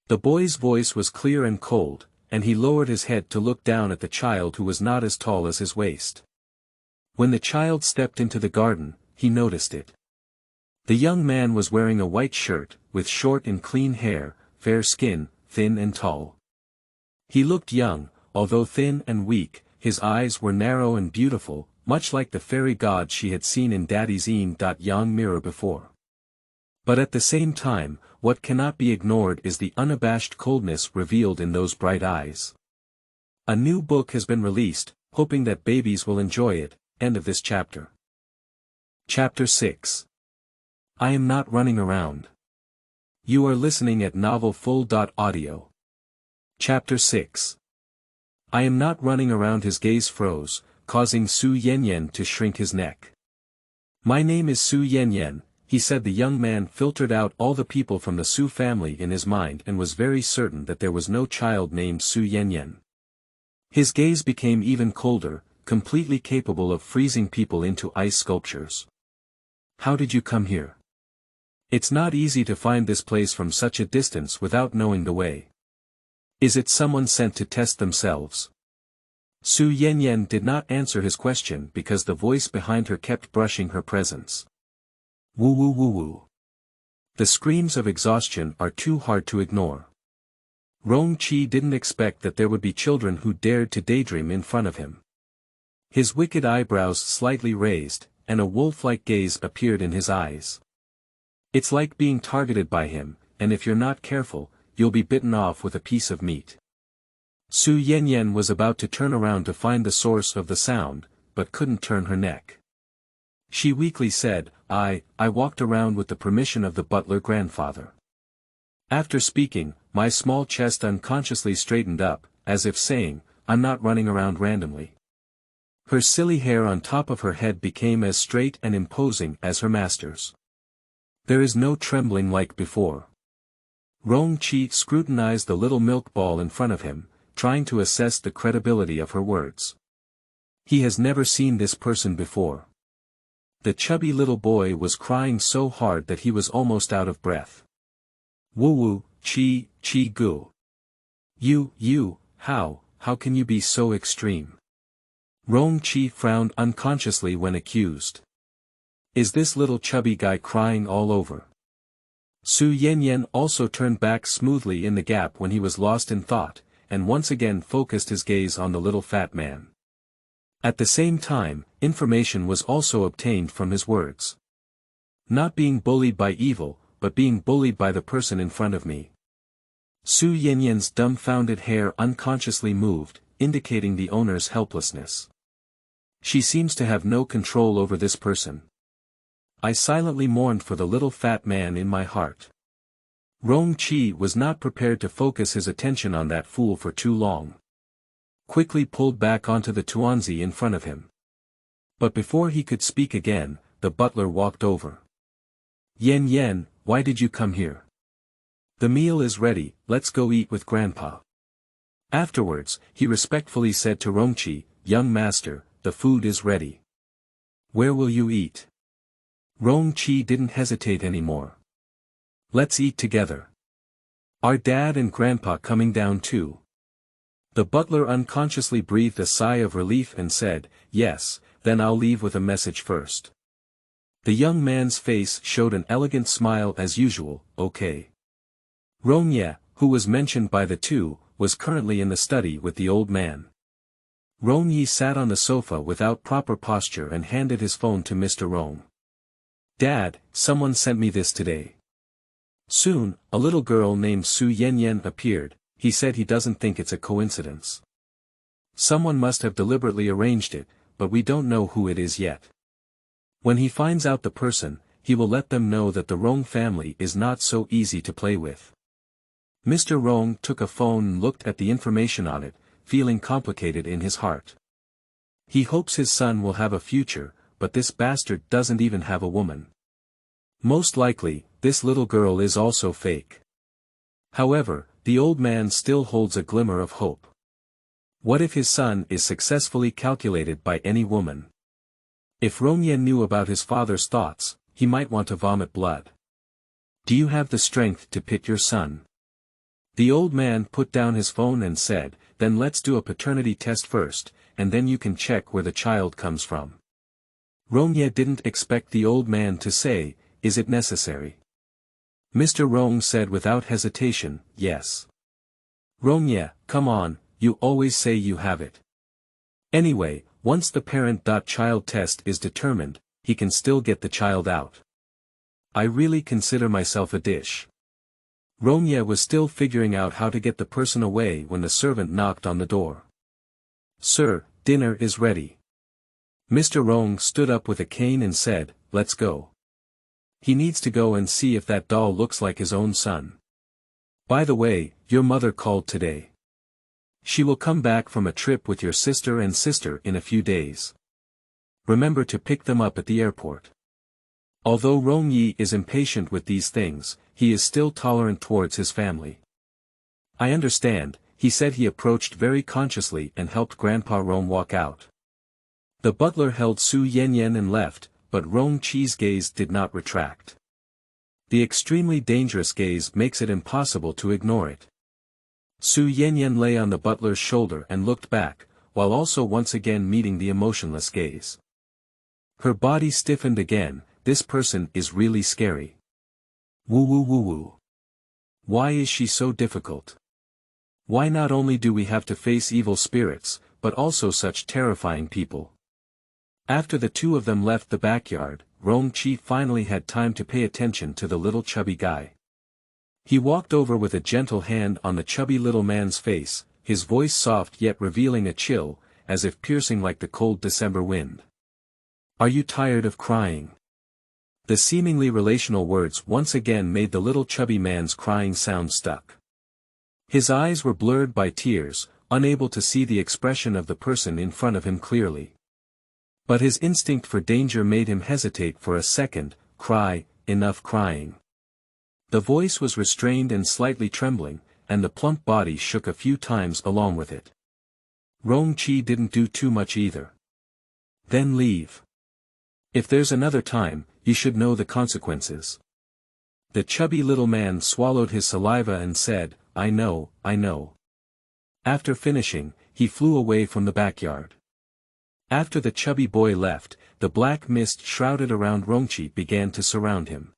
The boy's voice was clear and cold, and he lowered his head to look down at the child who was not as tall as his waist. When the child stepped into the garden, he noticed it. The young man was wearing a white shirt, with short and clean hair, fair skin, thin and tall. He looked young, although thin and weak, his eyes were narrow and beautiful, much like the fairy god she had seen in Daddy's Yang mirror before. But at the same time, what cannot be ignored is the unabashed coldness revealed in those bright eyes. A new book has been released, hoping that babies will enjoy it. End of this chapter. Chapter 6. I am not running around. You are listening at novelfull.audio. Chapter 6. I am not running around. His gaze froze, causing Su Yanyan to shrink his neck. My name is Su Yanyan, he said. The young man filtered out all the people from the Su family in his mind and was very certain that there was no child named Su Yanyan. His gaze became even colder, completely capable of freezing people into ice sculptures. How did you come here? It's not easy to find this place from such a distance without knowing the way. Is it someone sent to test themselves? Su Yanyan did not answer his question because the voice behind her kept brushing her presence. Woo woo woo woo. The screams of exhaustion are too hard to ignore. Rong didn't expect that there would be children who dared to daydream in front of him. His wicked eyebrows slightly raised, and a wolf-like gaze appeared in his eyes. It's like being targeted by him, and if you're not careful, you'll be bitten off with a piece of meat. Su Yanyan was about to turn around to find the source of the sound, but couldn't turn her neck. She weakly said, I walked around with the permission of the butler grandfather. After speaking, my small chest unconsciously straightened up, as if saying, I'm not running around randomly. Her silly hair on top of her head became as straight and imposing as her master's. There is no trembling like before. Rong scrutinized the little milk ball in front of him, trying to assess the credibility of her words. He has never seen this person before. The chubby little boy was crying so hard that he was almost out of breath. Woo-woo, chi-gu. How can you be so extreme? Rong frowned unconsciously when accused. Is this little chubby guy crying all over? Su Yanyan also turned back smoothly in the gap when he was lost in thought, and once again focused his gaze on the little fat man. At the same time, information was also obtained from his words. Not being bullied by evil, but being bullied by the person in front of me. Su Yanyan's dumbfounded hair unconsciously moved, indicating the owner's helplessness. She seems to have no control over this person. I silently mourned for the little fat man in my heart. Rong was not prepared to focus his attention on that fool for too long. Quickly pulled back onto the tuanzi in front of him. But before he could speak again, the butler walked over. Yanyan, why did you come here? The meal is ready, let's go eat with Grandpa. Afterwards, he respectfully said to Rong, young master, the food is ready. Where will you eat? Rong didn't hesitate anymore. Let's eat together. Are Dad and Grandpa coming down too? The butler unconsciously breathed a sigh of relief and said, yes, then I'll leave with a message first. The young man's face showed an elegant smile as usual, okay. Rong, who was mentioned by the two, was currently in the study with the old man. Rong sat on the sofa without proper posture and handed his phone to Mr. Rong. Dad, someone sent me this today. Soon, a little girl named Su Yanyan appeared. He said he doesn't think it's a coincidence. Someone must have deliberately arranged it, but we don't know who it is yet. When he finds out the person, he will let them know that the Rong family is not so easy to play with. Mr. Rong took a phone and looked at the information on it, feeling complicated in his heart. He hopes his son will have a future, but this bastard doesn't even have a woman. Most likely, this little girl is also fake. However, the old man still holds a glimmer of hope. What if his son is successfully calculated by any woman? If Rongyan knew about his father's thoughts, he might want to vomit blood. Do you have the strength to pit your son? The old man put down his phone and said, then let's do a paternity test first, and then you can check where the child comes from. Rongye didn't expect the old man to say, is it necessary? Mr. Rong said without hesitation, yes. Rongye, come on, you always say you have it. Anyway, once the parent-child test is determined, he can still get the child out. I really consider myself a dish. Rongye was still figuring out how to get the person away when the servant knocked on the door. Sir, dinner is ready. Mr. Rong stood up with a cane and said, let's go. He needs to go and see if that doll looks like his own son. By the way, your mother called today. She will come back from a trip with your sister in a few days. Remember to pick them up at the airport. Although Rong Yi is impatient with these things, he is still tolerant towards his family. I understand, he said. He approached very consciously and helped Grandpa Rong walk out. The butler held Su Yanyan and left, but Rong Chi's gaze did not retract. The extremely dangerous gaze makes it impossible to ignore it. Su Yanyan lay on the butler's shoulder and looked back, while also once again meeting the emotionless gaze. Her body stiffened again. This person is really scary. Woo woo woo woo. Why is she so difficult? Why not only do we have to face evil spirits, but also such terrifying people? After the two of them left the backyard, Rong Chi finally had time to pay attention to the little chubby guy. He walked over with a gentle hand on the chubby little man's face, his voice soft yet revealing a chill, as if piercing like the cold December wind. Are you tired of crying? The seemingly relational words once again made the little chubby man's crying sound stuck. His eyes were blurred by tears, unable to see the expression of the person in front of him clearly. But his instinct for danger made him hesitate for a second. Cry, enough crying. The voice was restrained and slightly trembling, and the plump body shook a few times along with it. Rong didn't do too much either. Then leave. If there's another time, you should know the consequences. The chubby little man swallowed his saliva and said, I know, I know. After finishing, he flew away from the backyard. After the chubby boy left, the black mist shrouded around Rongqi began to surround him.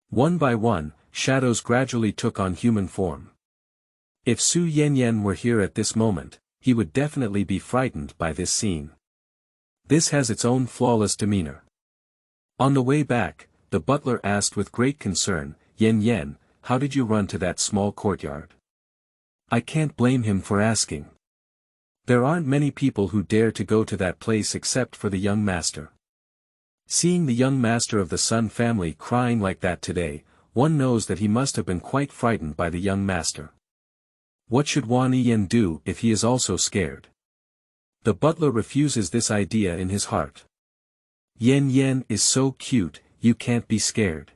One by one, shadows gradually took on human form. If Su Yanyan were here at this moment, he would definitely be frightened by this scene. This has its own flawless demeanor. On the way back, the butler asked with great concern, Yanyan, how did you run to that small courtyard? I can't blame him for asking. There aren't many people who dare to go to that place except for the young master. Seeing the young master of the Sun family crying like that today, one knows that he must have been quite frightened by the young master. What should Wang Yan do if he is also scared? The butler refuses this idea in his heart. Yanyan is so cute, you can't be scared.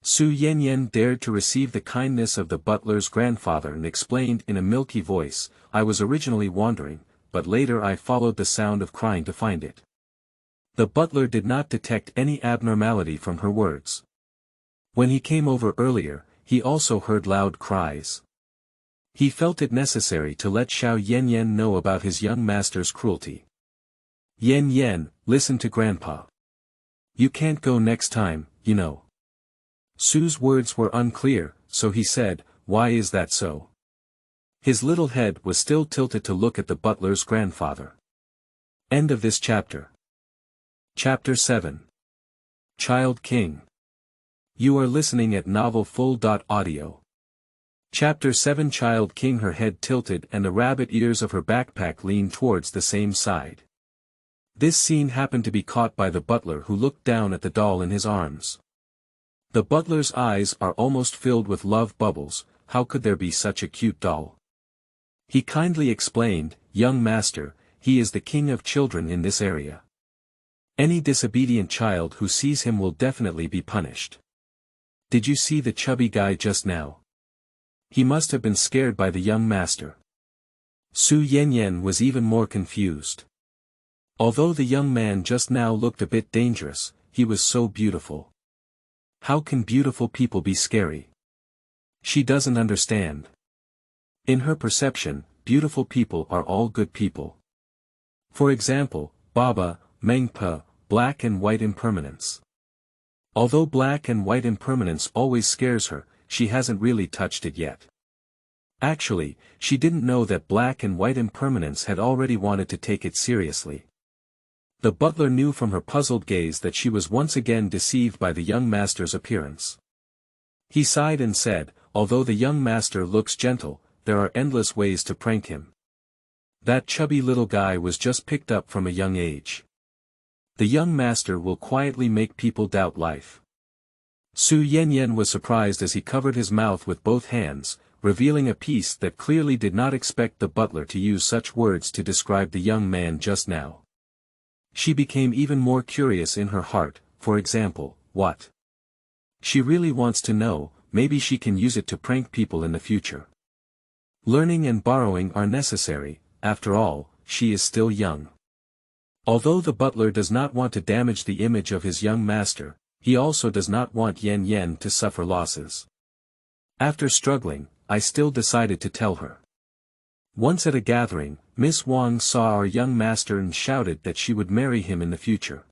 Su Yanyan dared to receive the kindness of the butler's grandfather and explained in a milky voice, I was originally wandering, but later I followed the sound of crying to find it. The butler did not detect any abnormality from her words. When he came over earlier, he also heard loud cries. He felt it necessary to let Xiao Yanyan know about his young master's cruelty. Yanyan, listen to Grandpa. You can't go next time, you know. Su's words were unclear, so he said, why is that so? His little head was still tilted to look at the butler's grandfather. End of this chapter. Chapter 7. Child King. You are listening at novelfull.audio. Chapter 7. Child King. Her head tilted and the rabbit ears of her backpack leaned towards the same side. This scene happened to be caught by the butler who looked down at the doll in his arms. The butler's eyes are almost filled with love bubbles, how could there be such a cute doll? He kindly explained, young master, he is the king of children in this area. Any disobedient child who sees him will definitely be punished. Did you see the chubby guy just now? He must have been scared by the young master. Su Yanyan was even more confused. Although the young man just now looked a bit dangerous, he was so beautiful. How can beautiful people be scary? She doesn't understand. In her perception, beautiful people are all good people. For example, Baba, Mengpa, black and white impermanence. Although black and white impermanence always scares her, she hasn't really touched it yet. Actually, she didn't know that black and white impermanence had already wanted to take it seriously. The butler knew from her puzzled gaze that she was once again deceived by the young master's appearance. He sighed and said, although the young master looks gentle, there are endless ways to prank him. That chubby little guy was just picked up from a young age. The young master will quietly make people doubt life. Su Yanyan was surprised as he covered his mouth with both hands, revealing a piece that clearly did not expect the butler to use such words to describe the young man just now. She became even more curious in her heart, for example, what? She really wants to know, maybe she can use it to prank people in the future. Learning and borrowing are necessary, after all, she is still young. Although the butler does not want to damage the image of his young master, he also does not want Yanyan to suffer losses. After struggling, I still decided to tell her. Once at a gathering, Miss Wang saw our young master and shouted that she would marry him in the future.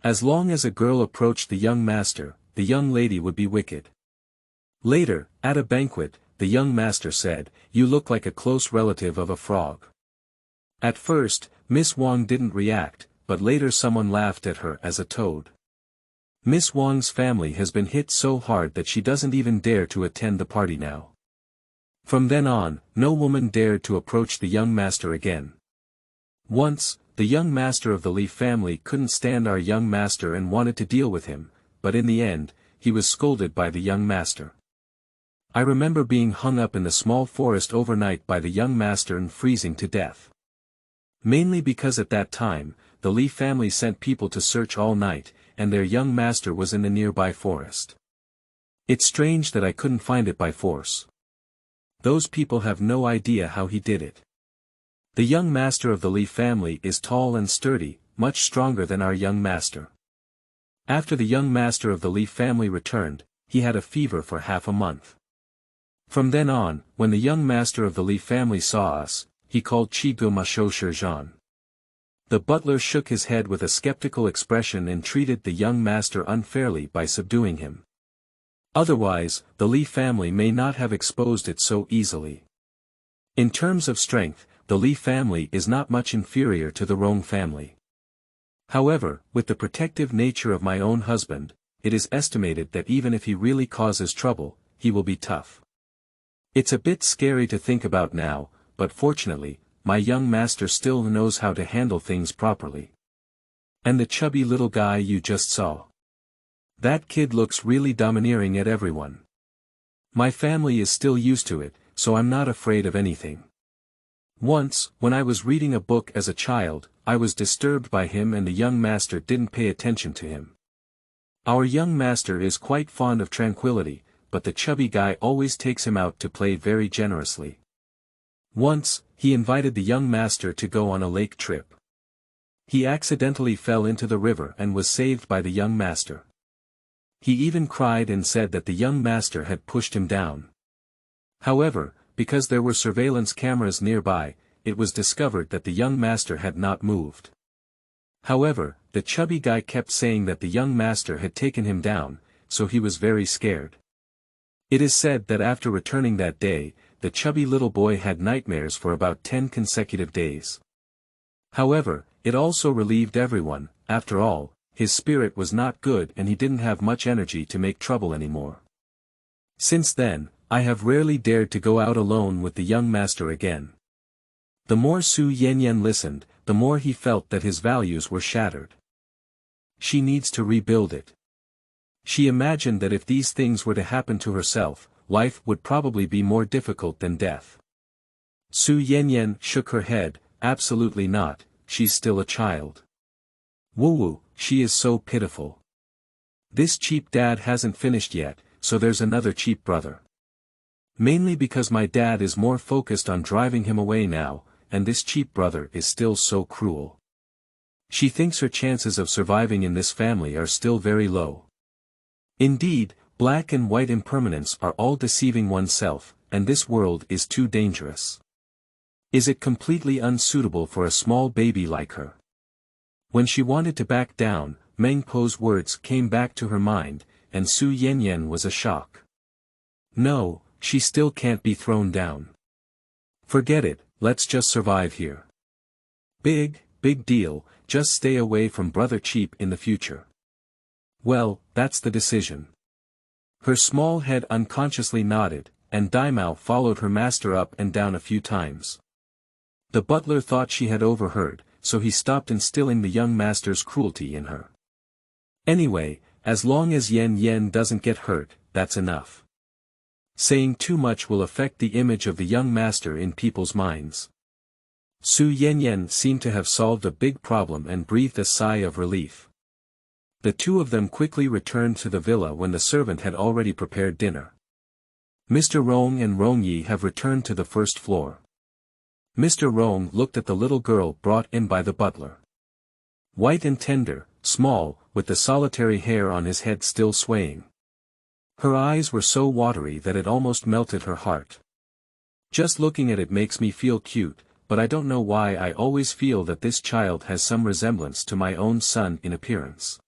As long as a girl approached the young master, the young lady would be wicked. Later, at a banquet, the young master said, you look like a close relative of a frog. At first, Miss Wang didn't react, but later someone laughed at her as a toad. Miss Wang's family has been hit so hard that she doesn't even dare to attend the party now. From then on, no woman dared to approach the young master again. Once, the young master of the Li family couldn't stand our young master and wanted to deal with him, but in the end, he was scolded by the young master. I remember being hung up in the small forest overnight by the young master and freezing to death. Mainly because at that time, the Li family sent people to search all night, and their young master was in the nearby forest. It's strange that I couldn't find it by force. Those people have no idea how he did it. The young master of the Li family is tall and sturdy, much stronger than our young master. After the young master of the Li family returned, he had a fever for half a month. From then on, when the young master of the Li family saw us, he called Chigu Masho Shirjan. The butler shook his head with a skeptical expression and treated the young master unfairly by subduing him. Otherwise, the Li family may not have exposed it so easily. In terms of strength, the Li family is not much inferior to the Rong family. However, with the protective nature of my own husband, it is estimated that even if he really causes trouble, he will be tough. It's a bit scary to think about now, but fortunately, my young master still knows how to handle things properly. And the chubby little guy you just saw. That kid looks really domineering at everyone. My family is still used to it, so I'm not afraid of anything. Once, when I was reading a book as a child, I was disturbed by him and the young master didn't pay attention to him. Our young master is quite fond of tranquility, but the chubby guy always takes him out to play very generously. Once, he invited the young master to go on a lake trip. He accidentally fell into the river and was saved by the young master. He even cried and said that the young master had pushed him down. However, because there were surveillance cameras nearby, it was discovered that the young master had not moved. However, the chubby guy kept saying that the young master had taken him down, so he was very scared. It is said that after returning that day, the chubby little boy had nightmares for about 10 consecutive days. However, it also relieved everyone. After all, his spirit was not good and he didn't have much energy to make trouble anymore. Since then, I have rarely dared to go out alone with the young master again. The more Su Yanyan listened, the more he felt that his values were shattered. She needs to rebuild it. She imagined that if these things were to happen to herself, life would probably be more difficult than death. Su Yanyan shook her head. Absolutely not, she's still a child. Woo-woo, she is so pitiful. This cheap dad hasn't finished yet, so there's another cheap brother. Mainly because my dad is more focused on driving him away now, and this cheap brother is still so cruel. She thinks her chances of surviving in this family are still very low. Indeed, black and white impermanence are all deceiving oneself, and this world is too dangerous. Is it completely unsuitable for a small baby like her? When she wanted to back down, Meng Po's words came back to her mind, and Su Yanyan was a shock. No, she still can't be thrown down. Forget it, let's just survive here. Big deal, just stay away from Brother Cheap in the future. Well, that's the decision. Her small head unconsciously nodded, and Daimao followed her master up and down a few times. The butler thought she had overheard, so he stopped instilling the young master's cruelty in her. Anyway, as long as Yanyan doesn't get hurt, that's enough. Saying too much will affect the image of the young master in people's minds. Su Yanyan seemed to have solved a big problem and breathed a sigh of relief. The two of them quickly returned to the villa when the servant had already prepared dinner. Mr. Rong and Rong Yi have returned to the first floor. Mr. Rong looked at the little girl brought in by the butler. White and tender, small, with the solitary hair on his head still swaying. Her eyes were so watery that it almost melted her heart. Just looking at it makes me feel cute, but I don't know why I always feel that this child has some resemblance to my own son in appearance.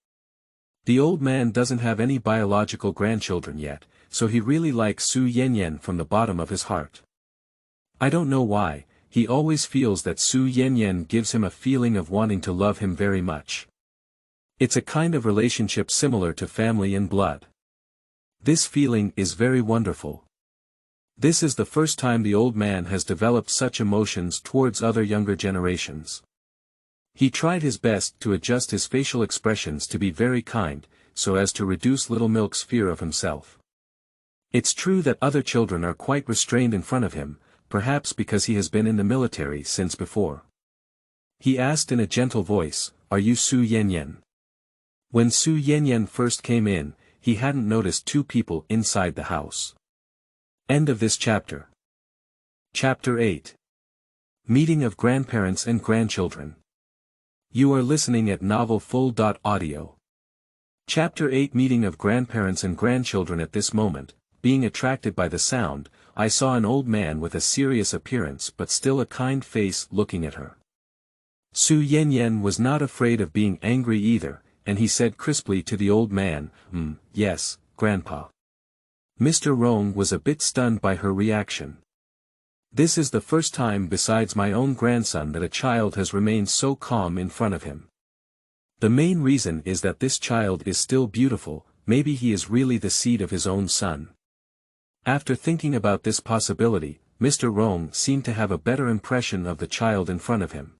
The old man doesn't have any biological grandchildren yet, so he really likes Su Yanyan from the bottom of his heart. I don't know why, he always feels that Su Yanyan gives him a feeling of wanting to love him very much. It's a kind of relationship similar to family and blood. This feeling is very wonderful. This is the first time the old man has developed such emotions towards other younger generations. He tried his best to adjust his facial expressions to be very kind, so as to reduce Little Milk's fear of himself. It's true that other children are quite restrained in front of him, perhaps because he has been in the military since before. He asked in a gentle voice, "Are you Su Yanyan?" When Su Yanyan first came in, he hadn't noticed two people inside the house. End of this chapter. Chapter 8. Meeting of Grandparents and Grandchildren. You are listening at novelfull.audio. Chapter 8. Meeting of Grandparents and Grandchildren. At this moment, being attracted by the sound, I saw an old man with a serious appearance but still a kind face looking at her. Su Yanyan was not afraid of being angry either, and he said crisply to the old man, yes, Grandpa. Mr. Rong was a bit stunned by her reaction. This is the first time besides my own grandson that a child has remained so calm in front of him. The main reason is that this child is still beautiful, maybe he is really the seed of his own son. After thinking about this possibility, Mr. Rong seemed to have a better impression of the child in front of him.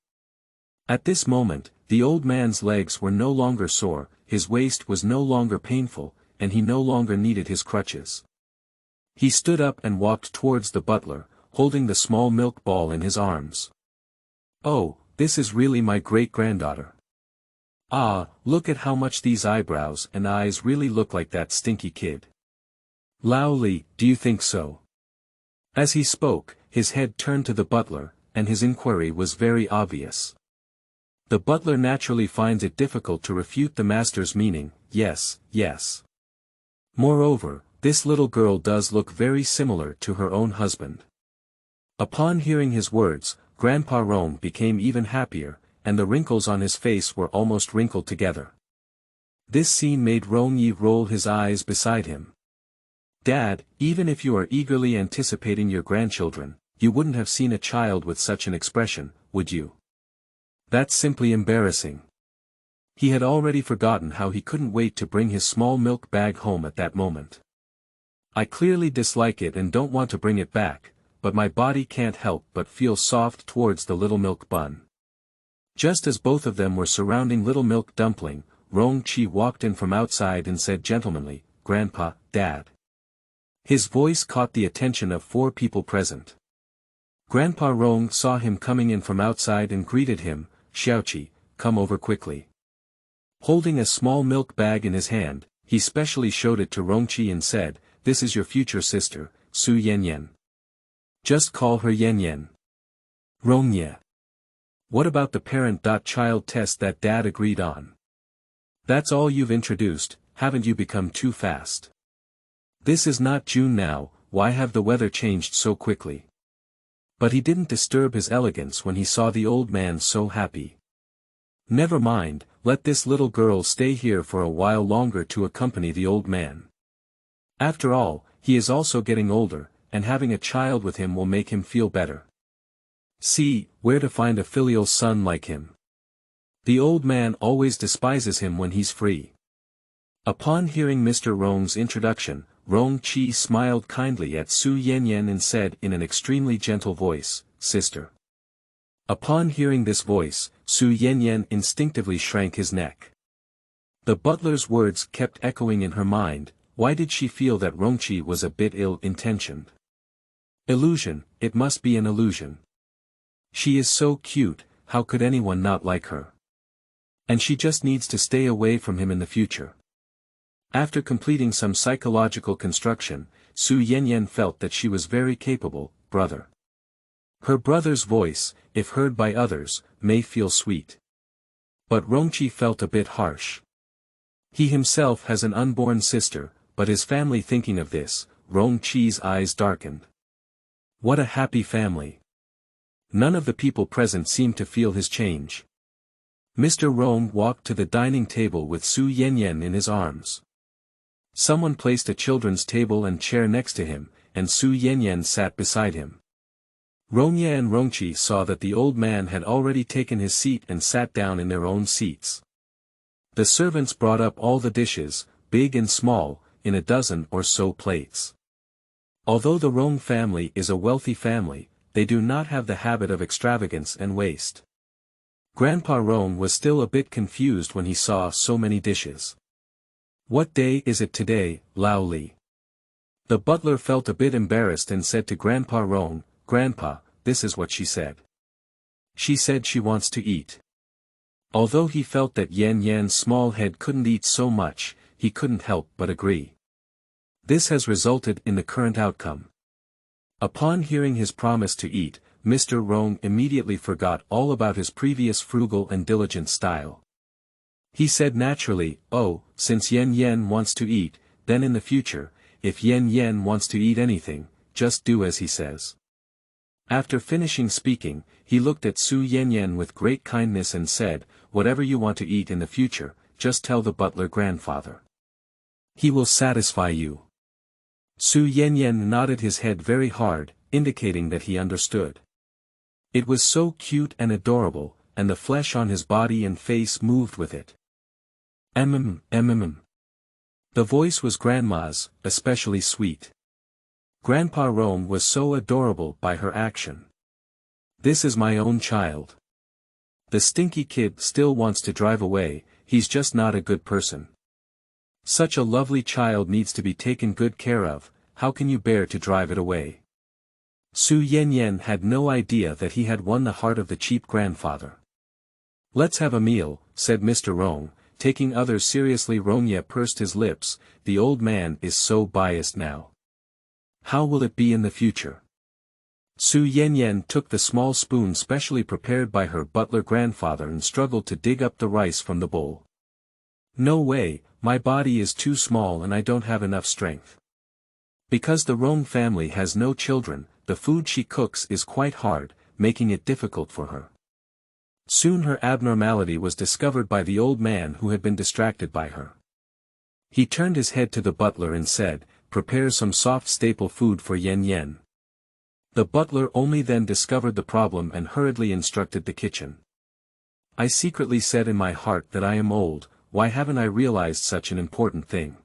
At this moment, the old man's legs were no longer sore, his waist was no longer painful, and he no longer needed his crutches. He stood up and walked towards the butler, holding the small milk ball in his arms. Oh, this is really my great-granddaughter. Ah, look at how much these eyebrows and eyes really look like that stinky kid. Lao Li, do you think so? As he spoke, his head turned to the butler, and his inquiry was very obvious. The butler naturally finds it difficult to refute the master's meaning, yes, yes. Moreover, this little girl does look very similar to her own husband. Upon hearing his words, Grandpa Rong became even happier, and the wrinkles on his face were almost wrinkled together. This scene made Rong Yi roll his eyes beside him. Dad, even if you are eagerly anticipating your grandchildren, you wouldn't have seen a child with such an expression, would you? That's simply embarrassing. He had already forgotten how he couldn't wait to bring his small milk bag home at that moment. I clearly dislike it and don't want to bring it back, but my body can't help but feel soft towards the little milk bun. Just as both of them were surrounding little milk dumpling, Rong Chi walked in from outside and said gentlemanly, Grandpa, Dad. His voice caught the attention of 4 people present. Grandpa Rong saw him coming in from outside and greeted him, Xiaoqi, come over quickly. Holding a small milk bag in his hand, he specially showed it to Rong Chi and said, this is your future sister, Su Yanyan. Just call her Yanyan. Rongye. What about the parent-child test that Dad agreed on? That's all you've introduced, haven't you become too fast? This is not June now, why have the weather changed so quickly? But he didn't disturb his elegance when he saw the old man so happy. Never mind, let this little girl stay here for a while longer to accompany the old man. After all, he is also getting older, and having a child with him will make him feel better. See, where to find a filial son like him. The old man always despises him when he's free. Upon hearing Mr. Rong's introduction, Rong Chi smiled kindly at Su Yanyan and said in an extremely gentle voice, Sister. Upon hearing this voice, Su Yanyan instinctively shrank his neck. The butler's words kept echoing in her mind, why did she feel that Rong Chi was a bit ill-intentioned? Illusion, it must be an illusion. She is so cute, how could anyone not like her? And she just needs to stay away from him in the future. After completing some psychological construction, Su Yanyan felt that she was very capable, brother. Her brother's voice, if heard by others, may feel sweet. But Rongchi felt a bit harsh. He himself has an unborn sister, but his family thinking of this, Rongchi's eyes darkened. What a happy family. None of the people present seemed to feel his change. Mr. Rong walked to the dining table with Su Yanyan in his arms. Someone placed a children's table and chair next to him, and Su Yanyan sat beside him. Rongye and Rongchi saw that the old man had already taken his seat and sat down in their own seats. The servants brought up all the dishes, big and small, in a dozen or so plates. Although the Rong family is a wealthy family, they do not have the habit of extravagance and waste. Grandpa Rong was still a bit confused when he saw so many dishes. What day is it today, Lao Li? The butler felt a bit embarrassed and said to Grandpa Rong, Grandpa, this is what she said. She said she wants to eat. Although he felt that Yanyan's small head couldn't eat so much, he couldn't help but agree. This has resulted in the current outcome. Upon hearing his promise to eat, Mr. Rong immediately forgot all about his previous frugal and diligent style. He said naturally, "Oh, since Yanyan wants to eat, then in the future, if Yanyan wants to eat anything, just do as he says." After finishing speaking, he looked at Su Yanyan with great kindness and said, "Whatever you want to eat in the future, just tell the butler grandfather. He will satisfy you." Su Yanyan nodded his head very hard, indicating that he understood. It was so cute and adorable, and the flesh on his body and face moved with it. The voice was Grandma's, especially sweet. Grandpa Rome was so adorable by her action. "This is my own child. The stinky kid still wants to drive away, he's just not a good person. Such a lovely child needs to be taken good care of, how can you bear to drive it away?" Su Yanyan had no idea that he had won the heart of the cheap grandfather. "Let's have a meal," said Mr. Rong, taking others seriously. Rongye pursed his lips, the old man is so biased now. How will it be in the future? Su Yanyan took the small spoon specially prepared by her butler grandfather and struggled to dig up the rice from the bowl. "No way, my body is too small and I don't have enough strength." Because the Rong family has no children, the food she cooks is quite hard, making it difficult for her. Soon her abnormality was discovered by the old man who had been distracted by her. He turned his head to the butler and said, "Prepare some soft staple food for Yanyan." The butler only then discovered the problem and hurriedly instructed the kitchen. "I secretly said in my heart that I am old, why haven't I realized such an important thing?"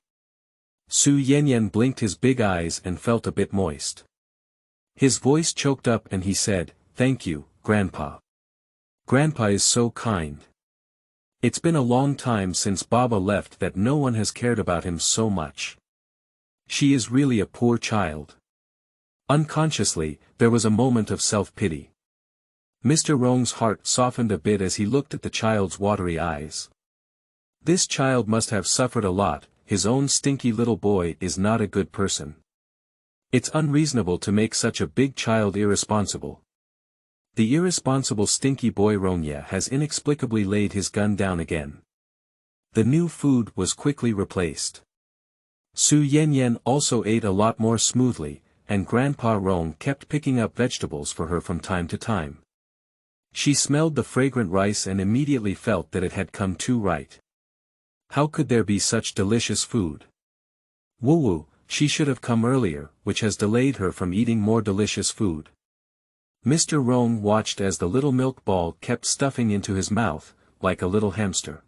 Su Yanyan blinked his big eyes and felt a bit moist. His voice choked up and he said, "Thank you, Grandpa. Grandpa is so kind. It's been a long time since Baba left that no one has cared about him so much. She is really a poor child." Unconsciously, there was a moment of self-pity. Mr. Rong's heart softened a bit as he looked at the child's watery eyes. This child must have suffered a lot, his own stinky little boy is not a good person. It's unreasonable to make such a big child irresponsible. The irresponsible stinky boy Rongye has inexplicably laid his gun down again. The new food was quickly replaced. Su Yanyan also ate a lot more smoothly, and Grandpa Rong kept picking up vegetables for her from time to time. She smelled the fragrant rice and immediately felt that it had come too right. How could there be such delicious food? Woo-woo, she should have come earlier, which has delayed her from eating more delicious food. Mr. Rong watched as the little milk ball kept stuffing into his mouth, like a little hamster.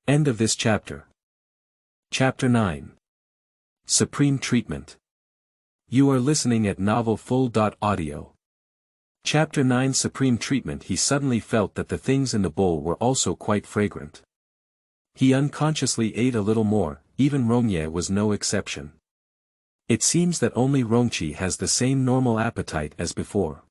End of this chapter. Chapter 9. Supreme Treatment. You are listening at novelfull.audio. Chapter 9 Supreme Treatment. He suddenly felt that the things in the bowl were also quite fragrant. He unconsciously ate a little more, even Rongye was no exception. It seems that only Rongchi has the same normal appetite as before.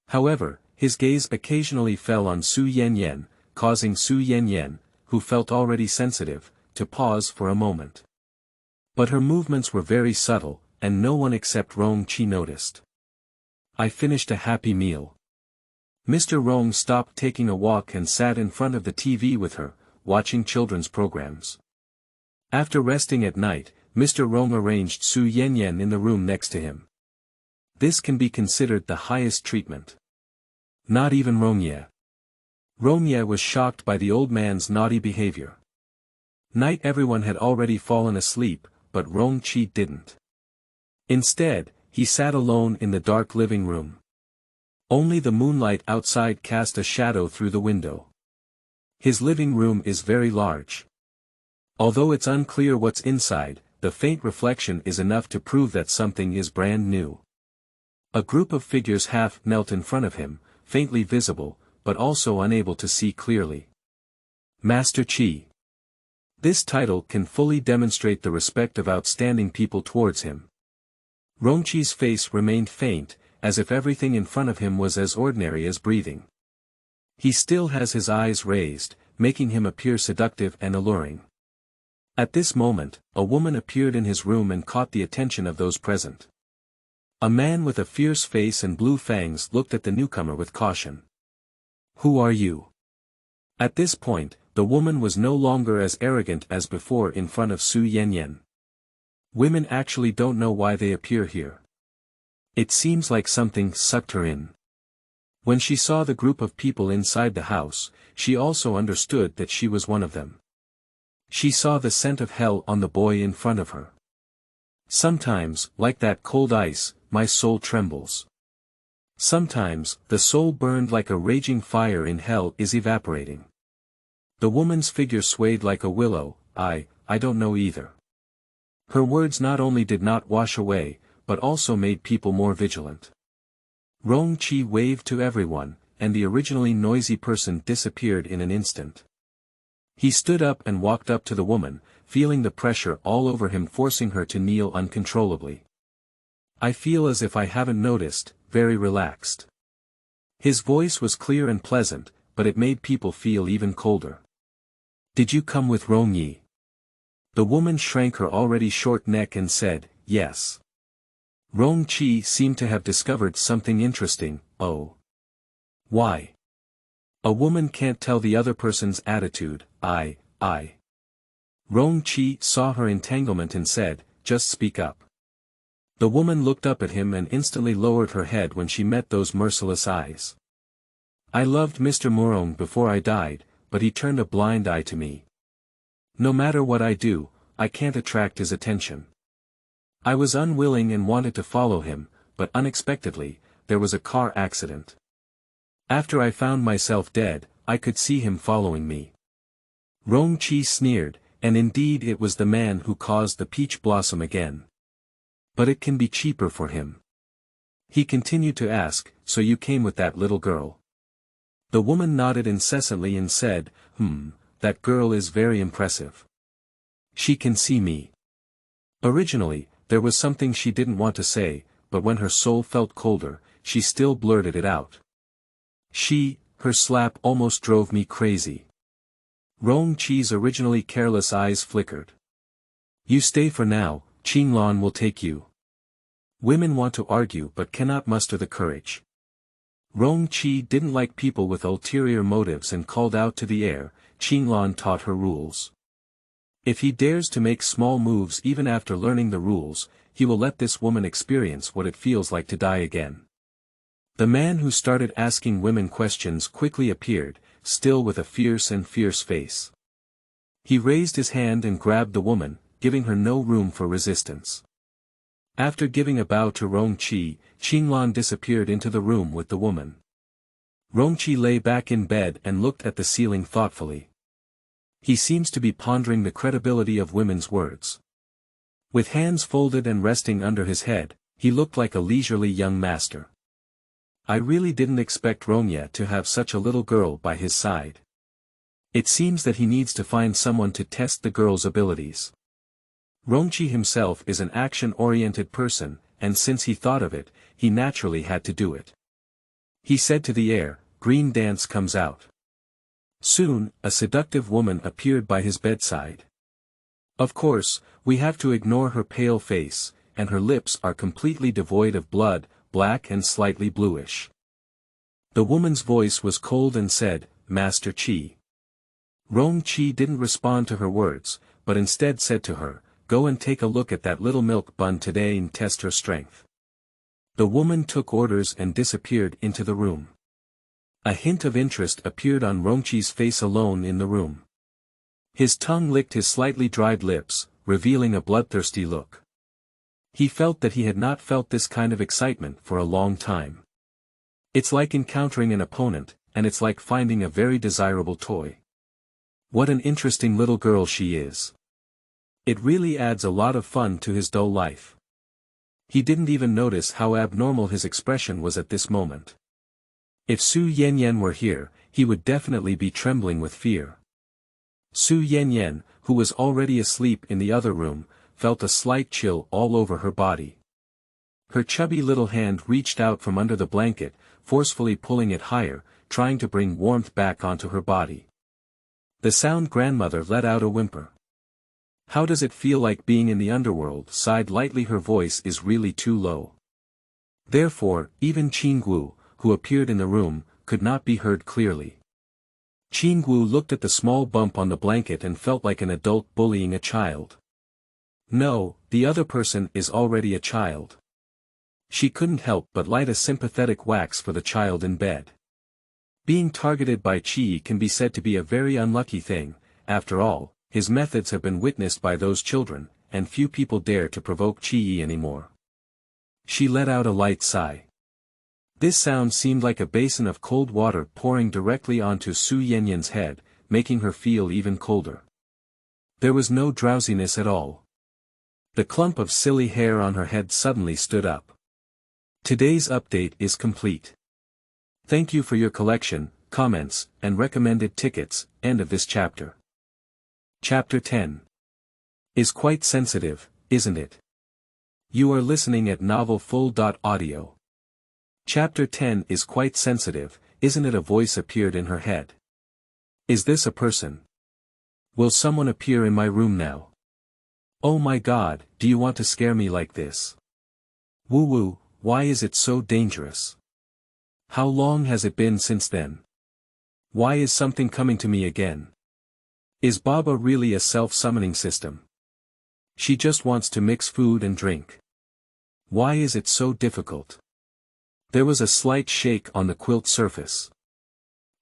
However, his gaze occasionally fell on Su Yanyan, causing Su Yanyan, who felt already sensitive, to pause for a moment. But her movements were very subtle, and no one except Rong Chi noticed. "I finished a happy meal." Mr. Rong stopped taking a walk and sat in front of the TV with her, watching children's programs. After resting at night, Mr. Rong arranged Su Yanyan in the room next to him. This can be considered the highest treatment. Not even Rongye. Rongye was shocked by the old man's naughty behavior. Night everyone had already fallen asleep, but Rong Chi didn't. Instead, he sat alone in the dark living room. Only the moonlight outside cast a shadow through the window. His living room is very large. Although it's unclear what's inside, the faint reflection is enough to prove that something is brand new. A group of figures half knelt in front of him, faintly visible, but also unable to see clearly. Master Qi. This title can fully demonstrate the respect of outstanding people towards him. Rongqi's face remained faint, as if everything in front of him was as ordinary as breathing. He still has his eyes raised, making him appear seductive and alluring. At this moment, a woman appeared in his room and caught the attention of those present. A man with a fierce face and blue fangs looked at the newcomer with caution. Who are you? At this point, the woman was no longer as arrogant as before in front of Su Yanyan. Women actually don't know why they appear here. It seems like something sucked her in. When she saw the group of people inside the house, she also understood that she was one of them. She saw the scent of hell on the boy in front of her. Sometimes, like that cold ice, my soul trembles. Sometimes, the soul burned like a raging fire in hell is evaporating. The woman's figure swayed like a willow. I don't know either. Her words not only did not wash away, but also made people more vigilant. Rong waved to everyone, and the originally noisy person disappeared in an instant. He stood up and walked up to the woman, feeling the pressure all over him forcing her to kneel uncontrollably. I feel as if I haven't noticed, very relaxed. His voice was clear and pleasant, but it made people feel even colder. Did you come with Rong Yi? The woman shrank her already short neck and said, yes. Rong seemed to have discovered something interesting. Oh. Why? A woman can't tell the other person's attitude. Rong saw her entanglement and said, just speak up. The woman looked up at him and instantly lowered her head when she met those merciless eyes. I loved Mr. Murong before I died, but he turned a blind eye to me. No matter what I do, I can't attract his attention. I was unwilling and wanted to follow him, but unexpectedly, there was a car accident. After I found myself dead, I could see him following me. Rong sneered, and indeed it was the man who caused the peach blossom again. But it can be cheaper for him. He continued to ask, so you came with that little girl? The woman nodded incessantly and said, that girl is very impressive. She can see me. Originally, there was something she didn't want to say, but when her soul felt colder, she still blurted it out. Her slap almost drove me crazy. Rong originally careless eyes flickered. You stay for now, Qinglan will take you. Women want to argue but cannot muster the courage. Rong didn't like people with ulterior motives and called out to the air. Qinglan taught her rules. If he dares to make small moves even after learning the rules, he will let this woman experience what it feels like to die again. The man who started asking women questions quickly appeared, still with a fierce face. He raised his hand and grabbed the woman, giving her no room for resistance. After giving a bow to Rong Qinglan disappeared into the room with the woman. Rong lay back in bed and looked at the ceiling thoughtfully. He seems to be pondering the credibility of women's words. With hands folded and resting under his head, he looked like a leisurely young master. I really didn't expect Rongya to have such a little girl by his side. It seems that he needs to find someone to test the girl's abilities. Rongqi himself is an action-oriented person, and since he thought of it, he naturally had to do it. He said to the air, green dance comes out. Soon, a seductive woman appeared by his bedside. Of course, we have to ignore her pale face, and her lips are completely devoid of blood, black and slightly bluish. The woman's voice was cold and said, Master Qi. Rong didn't respond to her words, but instead said to her, go and take a look at that little milk bun today and test her strength. The woman took orders and disappeared into the room. A hint of interest appeared on Rongqi's face alone in the room. His tongue licked his slightly dried lips, revealing a bloodthirsty look. He felt that he had not felt this kind of excitement for a long time. It's like encountering an opponent, and it's like finding a very desirable toy. What an interesting little girl she is. It really adds a lot of fun to his dull life. He didn't even notice how abnormal his expression was at this moment. If Su Yanyan were here, he would definitely be trembling with fear. Su Yanyan, who was already asleep in the other room, felt a slight chill all over her body. Her chubby little hand reached out from under the blanket, forcefully pulling it higher, trying to bring warmth back onto her body. The sound grandmother let out a whimper. How does it feel like being in the underworld? Sighed lightly. Her voice is really too low. Therefore, even Qinggu, who appeared in the room, could not be heard clearly. Qinggu looked at the small bump on the blanket and felt like an adult bullying a child. No, the other person is already a child. She couldn't help but light a sympathetic wax for the child in bed. Being targeted by Qi can be said to be a very unlucky thing. After all, his methods have been witnessed by those children, and few people dare to provoke Qi anymore. She let out a light sigh. This sound seemed like a basin of cold water pouring directly onto Su Yanyan's head, making her feel even colder. There was no drowsiness at all. The clump of silly hair on her head suddenly stood up. Today's update is complete. Thank you for your collection, comments, and recommended tickets. End of this chapter. Chapter 10. Is quite sensitive, isn't it? You are listening at novelfull.audio. Chapter 10 is quite sensitive, isn't it? A voice appeared in her head. Is this a person? Will someone appear in my room now? Oh my God, do you want to scare me like this? Woo-woo, why is it so dangerous? How long has it been since then? Why is something coming to me again? Is Baba really a self-summoning system? She just wants to mix food and drink. Why is it so difficult? There was a slight shake on the quilt surface.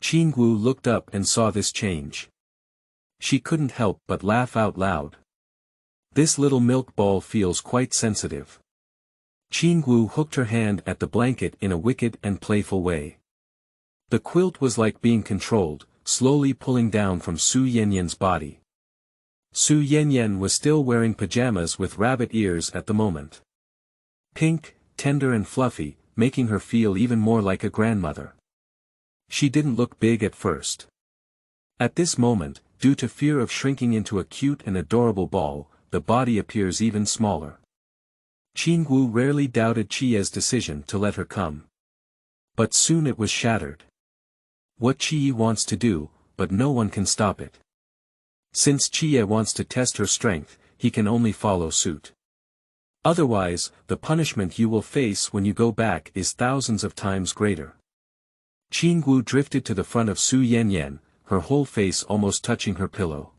Qinggu looked up and saw this change. She couldn't help but laugh out loud. This little milk ball feels quite sensitive. Qinggu hooked her hand at the blanket in a wicked and playful way. The quilt was like being controlled, slowly pulling down from Su Yanyan's body. Su Yanyan was still wearing pajamas with rabbit ears at the moment. Pink, tender and fluffy, making her feel even more like a grandmother. She didn't look big at first. At this moment, due to fear of shrinking into a cute and adorable ball, the body appears even smaller. Qinggu rarely doubted Chia's decision to let her come. But soon it was shattered. What Qi wants to do, but no one can stop it. Since Chia wants to test her strength, he can only follow suit. Otherwise, the punishment you will face when you go back is thousands of times greater. Qinggu drifted to the front of Su Yanyan, her whole face almost touching her pillow.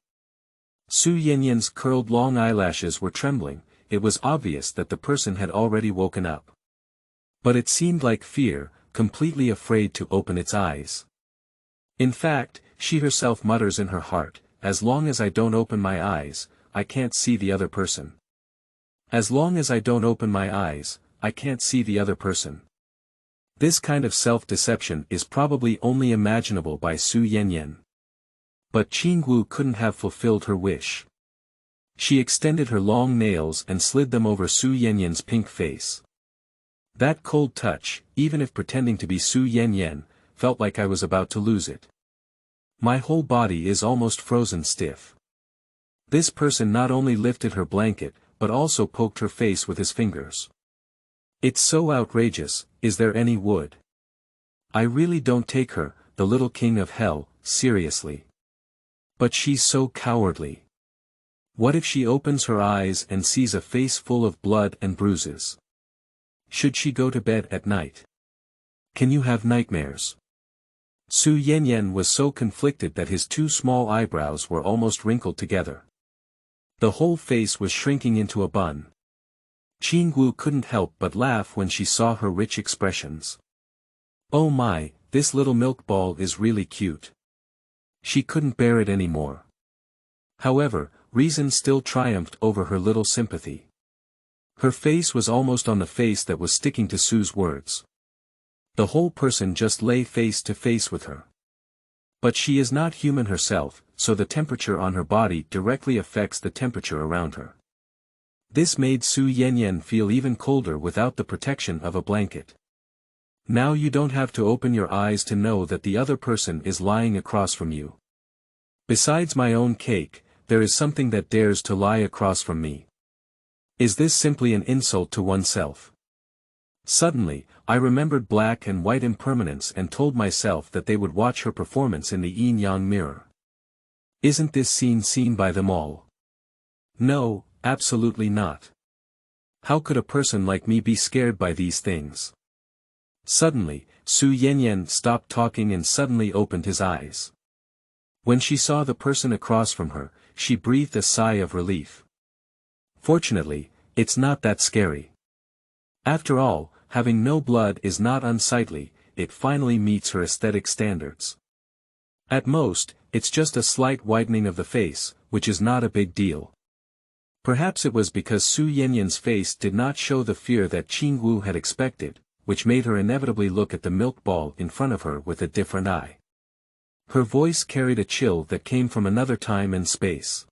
Su Yanyan's curled long eyelashes were trembling. It was obvious that the person had already woken up. But it seemed like fear, completely afraid to open its eyes. In fact, she herself mutters in her heart, as long as I don't open my eyes, I can't see the other person. As long as I don't open my eyes, I can't see the other person. This kind of self-deception is probably only imaginable by Su Yanyan. But Qinggu couldn't have fulfilled her wish. She extended her long nails and slid them over Su Yanyan's pink face. That cold touch, even if pretending to be Su Yanyan, felt like I was about to lose it. My whole body is almost frozen stiff. This person not only lifted her blanket, but also poked her face with his fingers. It's so outrageous. Is there any wood? I really don't take her, the little king of hell, seriously. But she's so cowardly. What if she opens her eyes and sees a face full of blood and bruises? Should she go to bed at night? Can you have nightmares? Su Yanyan was so conflicted that his two small eyebrows were almost wrinkled together. The whole face was shrinking into a bun. Qinggu couldn't help but laugh when she saw her rich expressions. Oh my, this little milk ball is really cute. She couldn't bear it anymore. However, reason still triumphed over her little sympathy. Her face was almost on the face that was sticking to Su's words. The whole person just lay face to face with her. But she is not human herself, so the temperature on her body directly affects the temperature around her. This made Su Yanyan feel even colder without the protection of a blanket. Now you don't have to open your eyes to know that the other person is lying across from you. Besides my own cake, there is something that dares to lie across from me. Is this simply an insult to oneself? Suddenly, I remembered black and white impermanence and told myself that they would watch her performance in the yin-yang mirror. Isn't this scene seen by them all? No, absolutely not. How could a person like me be scared by these things? Suddenly, Su Yanyan stopped talking and suddenly opened his eyes. When she saw the person across from her, she breathed a sigh of relief. Fortunately, it's not that scary. After all, having no blood is not unsightly, it finally meets her aesthetic standards. At most, it's just a slight whitening of the face, which is not a big deal. Perhaps it was because Su Yanyan's face did not show the fear that Qingwu had expected, which made her inevitably look at the milk ball in front of her with a different eye. Her voice carried a chill that came from another time and space.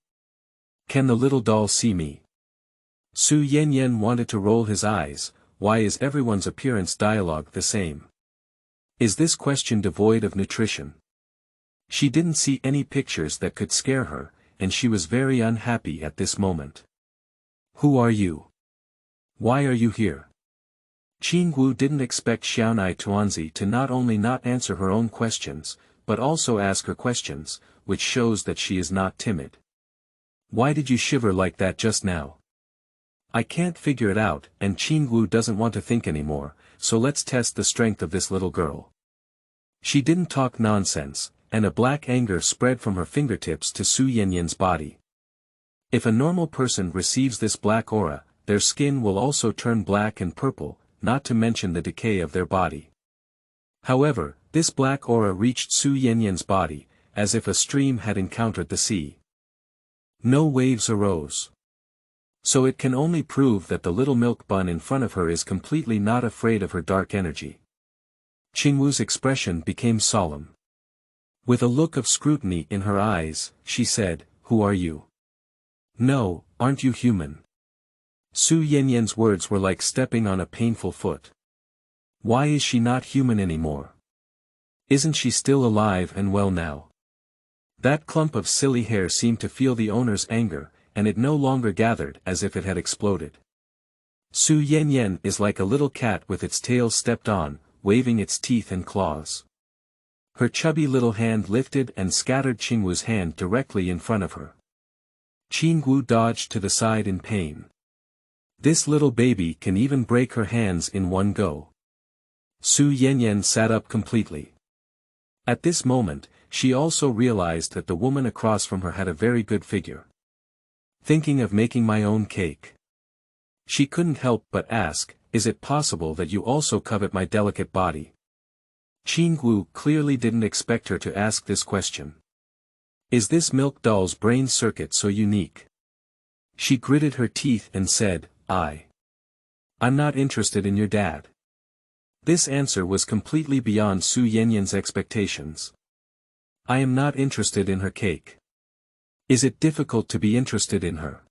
Can the little doll see me? Su Yanyan wanted to roll his eyes. Why is everyone's appearance dialogue the same? Is this question devoid of nutrition? She didn't see any pictures that could scare her, and she was very unhappy at this moment. Who are you? Why are you here? Qingwu didn't expect Xiaonai Tuanzi to not only not answer her own questions, but also ask her questions, which shows that she is not timid. Why did you shiver like that just now? I can't figure it out, and Qingwu doesn't want to think anymore, so let's test the strength of this little girl. She didn't talk nonsense, and a black anger spread from her fingertips to Su Yanyan's body. If a normal person receives this black aura, their skin will also turn black and purple, not to mention the decay of their body. However, this black aura reached Su Yanyan's body, as if a stream had encountered the sea. No waves arose. So it can only prove that the little milk bun in front of her is completely not afraid of her dark energy. Qingwu's expression became solemn. With a look of scrutiny in her eyes, she said, "Who are you? No, aren't you human?" Su Yanyan's words were like stepping on a painful foot. Why is she not human anymore? Isn't she still alive and well now? That clump of silly hair seemed to feel the owner's anger, and it no longer gathered as if it had exploded. Su Yanyan is like a little cat with its tail stepped on, waving its teeth and claws. Her chubby little hand lifted and scattered Qingwu's hand directly in front of her. Qingwu dodged to the side in pain. This little baby can even break her hands in one go. Su Yanyan sat up completely. At this moment, she also realized that the woman across from her had a very good figure. Thinking of making my own cake. She couldn't help but ask, is it possible that you also covet my delicate body? Qingwu clearly didn't expect her to ask this question. Is this milk doll's brain circuit so unique? She gritted her teeth and said, I'm not interested in your dad. This answer was completely beyond Su Yanyan's expectations. I am not interested in her cake. Is it difficult to be interested in her?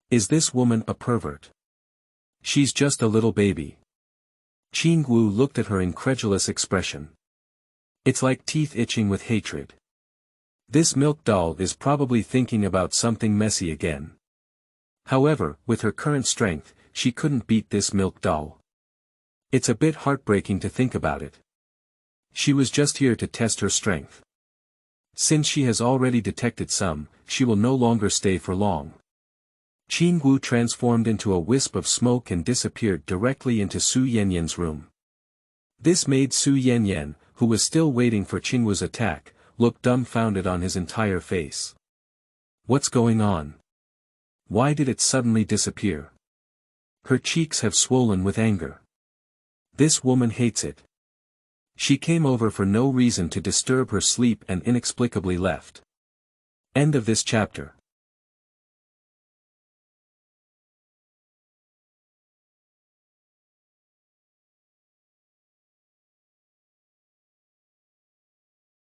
Is this woman a pervert? She's just a little baby. Qingwu looked at her incredulous expression. It's like teeth itching with hatred. This milk doll is probably thinking about something messy again. However, with her current strength, she couldn't beat this milk doll. It's a bit heartbreaking to think about it. She was just here to test her strength. Since she has already detected some, she will no longer stay for long. Qingwu transformed into a wisp of smoke and disappeared directly into Su Yanyan's room. This made Su Yanyan, who was still waiting for Qingwu's attack, look dumbfounded on his entire face. What's going on? Why did it suddenly disappear? Her cheeks have swollen with anger. This woman hates it. She came over for no reason to disturb her sleep and inexplicably left. End of this chapter.